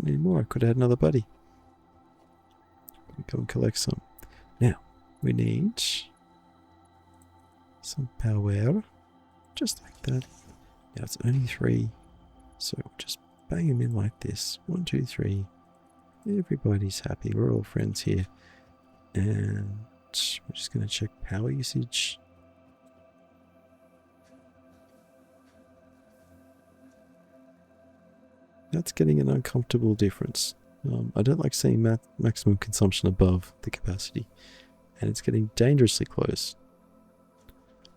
any more. I could have had another buddy. Go and collect some. Now, we need some power. Just like that. Now it's only 3. So just bang them in like this. 1, 2, 3. Everybody's happy. We're all friends here. And we're just going to check power usage. That's getting an uncomfortable difference. I don't like seeing maximum consumption above the capacity. And it's getting dangerously close.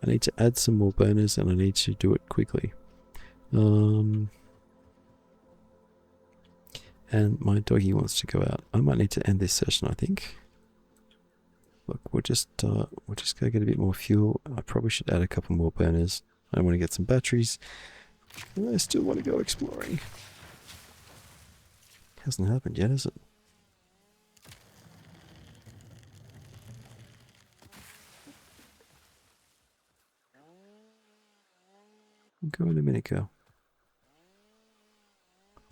I need to add some more burners and I need to do it quickly. And my doggy wants to go out. I might need to end this session, I think. Look, we're just going to get a bit more fuel. I probably should add a couple more burners. I want to get some batteries. And I still want to go exploring. Hasn't happened yet, has it? I'm going a minute ago.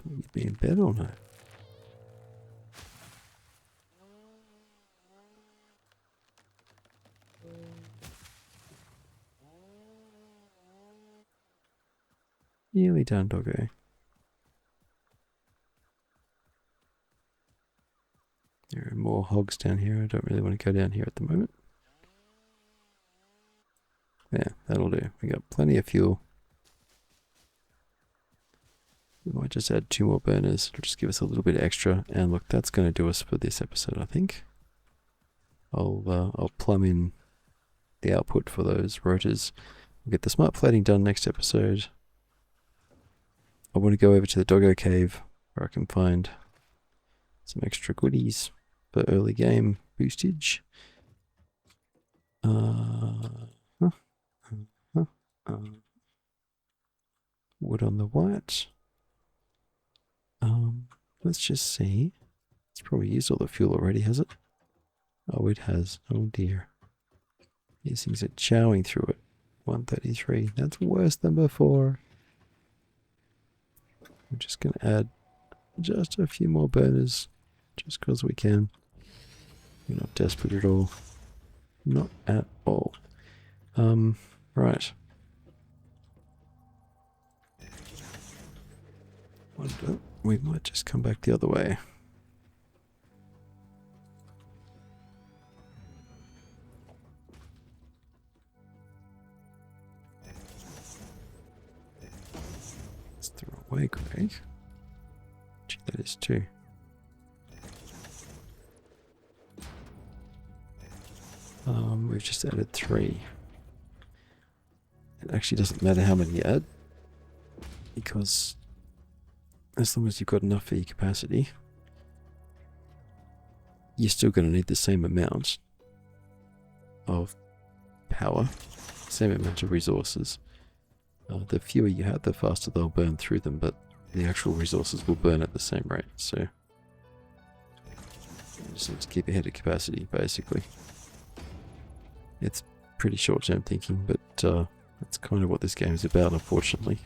You'd be in bed all night. Nearly done, doggo. There are more hogs down here. I don't really want to go down here at the moment. Yeah, that'll do. We got plenty of fuel. We might just add 2 more burners. It'll just give us a little bit extra. And look, that's going to do us for this episode, I think. I'll plumb in the output for those rotors. We'll get the smart plating done next episode. I want to go over to the doggo cave where I can find some extra goodies for early game boostage. Wood on the white. Let's just see. It's probably used all the fuel already, has it? Oh, it has. Oh dear. These things are chowing through it. 133. That's worse than before. I'm just going to add just a few more burners. Just because we can. We're not desperate at all. Not at all. Right. Wonder, we might just come back the other way. It's the wrong way, Craig. Gee, that is too. We've just added 3. It actually doesn't matter how many you add, because as long as you've got enough for your capacity, you're still going to need the same amount of power, same amount of resources. The fewer you have, the faster they'll burn through them, but the actual resources will burn at the same rate, so you just need to keep ahead of capacity, basically. It's pretty short-term thinking, but that's kind of what this game is about, unfortunately.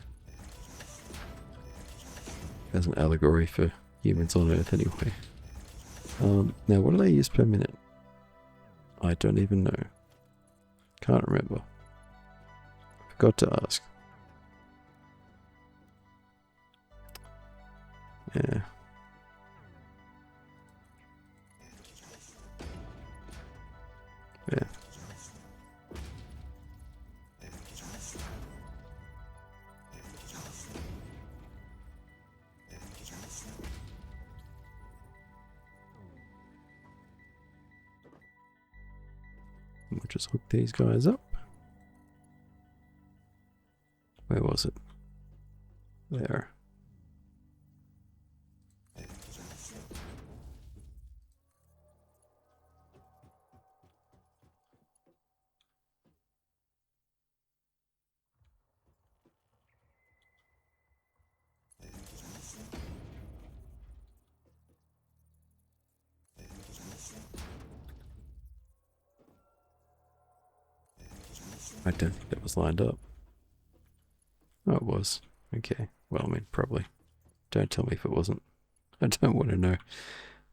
As an allegory for humans on Earth, anyway. Now, what do they use per minute? I don't even know. Can't remember. Forgot to ask. Yeah. Yeah. We'll just hook these guys up. Where was it? There. I don't think that was lined up. Oh, it was. Okay. Well, I mean, probably. Don't tell me if it wasn't. I don't want to know.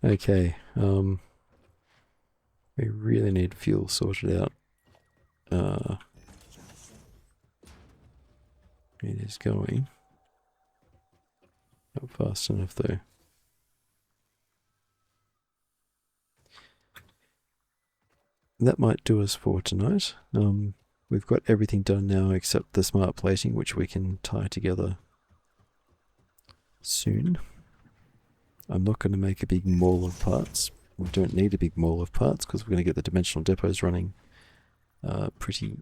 Okay. We really need fuel sorted out. It is going. Not fast enough, though. That might do us for tonight. We've got everything done now except the smart plating, which we can tie together soon. I'm not going to make a big mall of parts. We don't need a big mall of parts because we're going to get the dimensional depots running pretty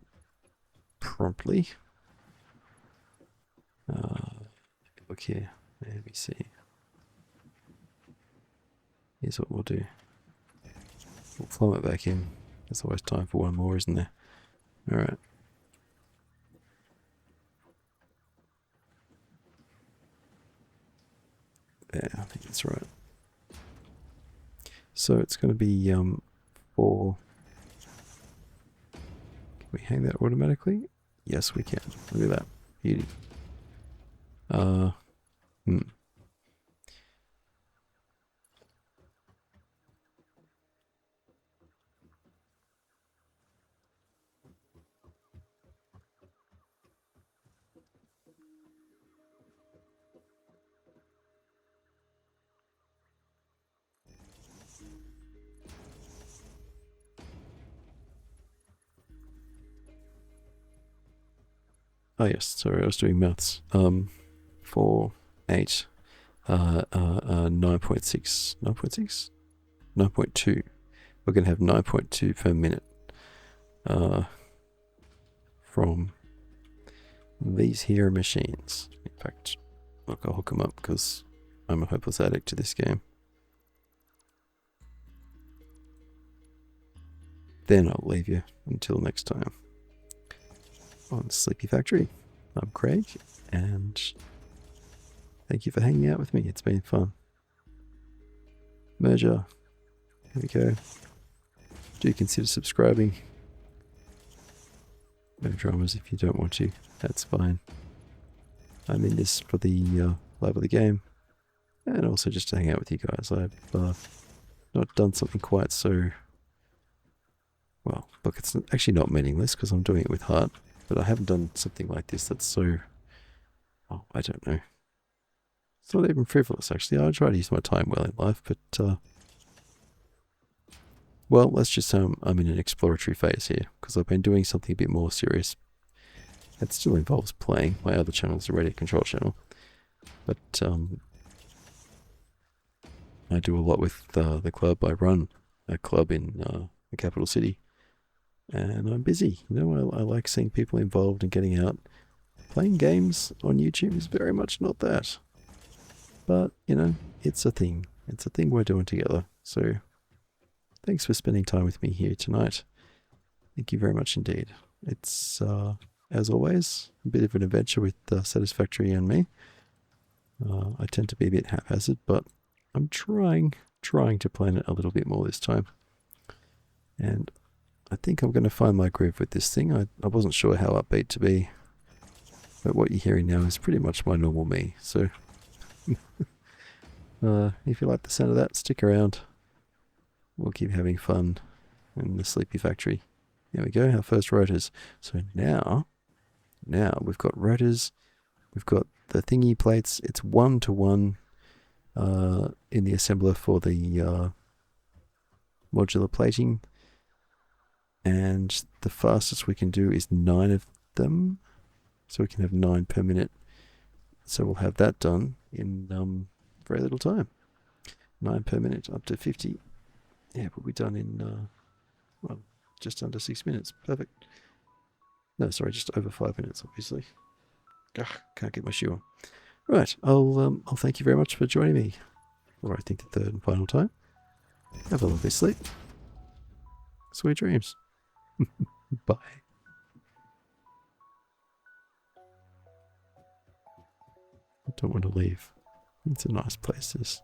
promptly. Look here. Let me see. Here's what we'll do. We'll plumb it back in. There's always time for one more, isn't there? Alright. There, I think that's right. So it's going to be 4. Can we hang that automatically? Yes, we can. Look at that. Beauty. Oh yes, sorry, I was doing maths. 4, 8, 9.6, 9.6? 9.2. We're going to have 9.2 per minute from these here machines. In fact, look, I'll hook them up because I'm a hopeless addict to this game. Then I'll leave you until next time on Sleepy Factory. I'm Craig, and thank you for hanging out with me. It's been fun. Merger. Here we go. Do consider subscribing. No dramas if you don't want to. That's fine. I'm in this for the love of the game, and also just to hang out with you guys. I've not done something quite so Well, look, it's actually not meaningless because I'm doing it with heart, but I haven't done something like this that's so, oh, I don't know. It's not even frivolous, actually. I try to use my time well in life, but, well, let's just say I'm in an exploratory phase here because I've been doing something a bit more serious. It still involves playing. My other channel is a radio control channel, but I do a lot with the club. I run a club in the capital city, and I'm busy. You know, I like seeing people involved and getting out. Playing games on YouTube is very much not that. But, you know, it's a thing. It's a thing we're doing together. So, thanks for spending time with me here tonight. Thank you very much indeed. It's, as always, a bit of an adventure with Satisfactory and me. I tend to be a bit haphazard, but I'm trying to plan it a little bit more this time. And I think I'm going to find my groove with this thing. I wasn't sure how upbeat to be, but what you're hearing now is pretty much my normal me. So if you like the sound of that, stick around. We'll keep having fun in the Sleepy Factory. There we go, our first rotors. So now we've got rotors, we've got the thingy plates. It's 1-to-1 in the assembler for the modular plating. And the fastest we can do is 9 of them. So we can have 9 per minute. So we'll have that done in very little time. 9 per minute, up to 50. Yeah, we'll be done in, well, just under 6 minutes. Perfect. No, sorry, just over 5 minutes, obviously. Ugh, can't get my shoe on. Right, I'll thank you very much for joining me. Or I think the third and final time. Have a lovely sleep. Sweet dreams. Bye. I don't want to leave. It's a nice place, this.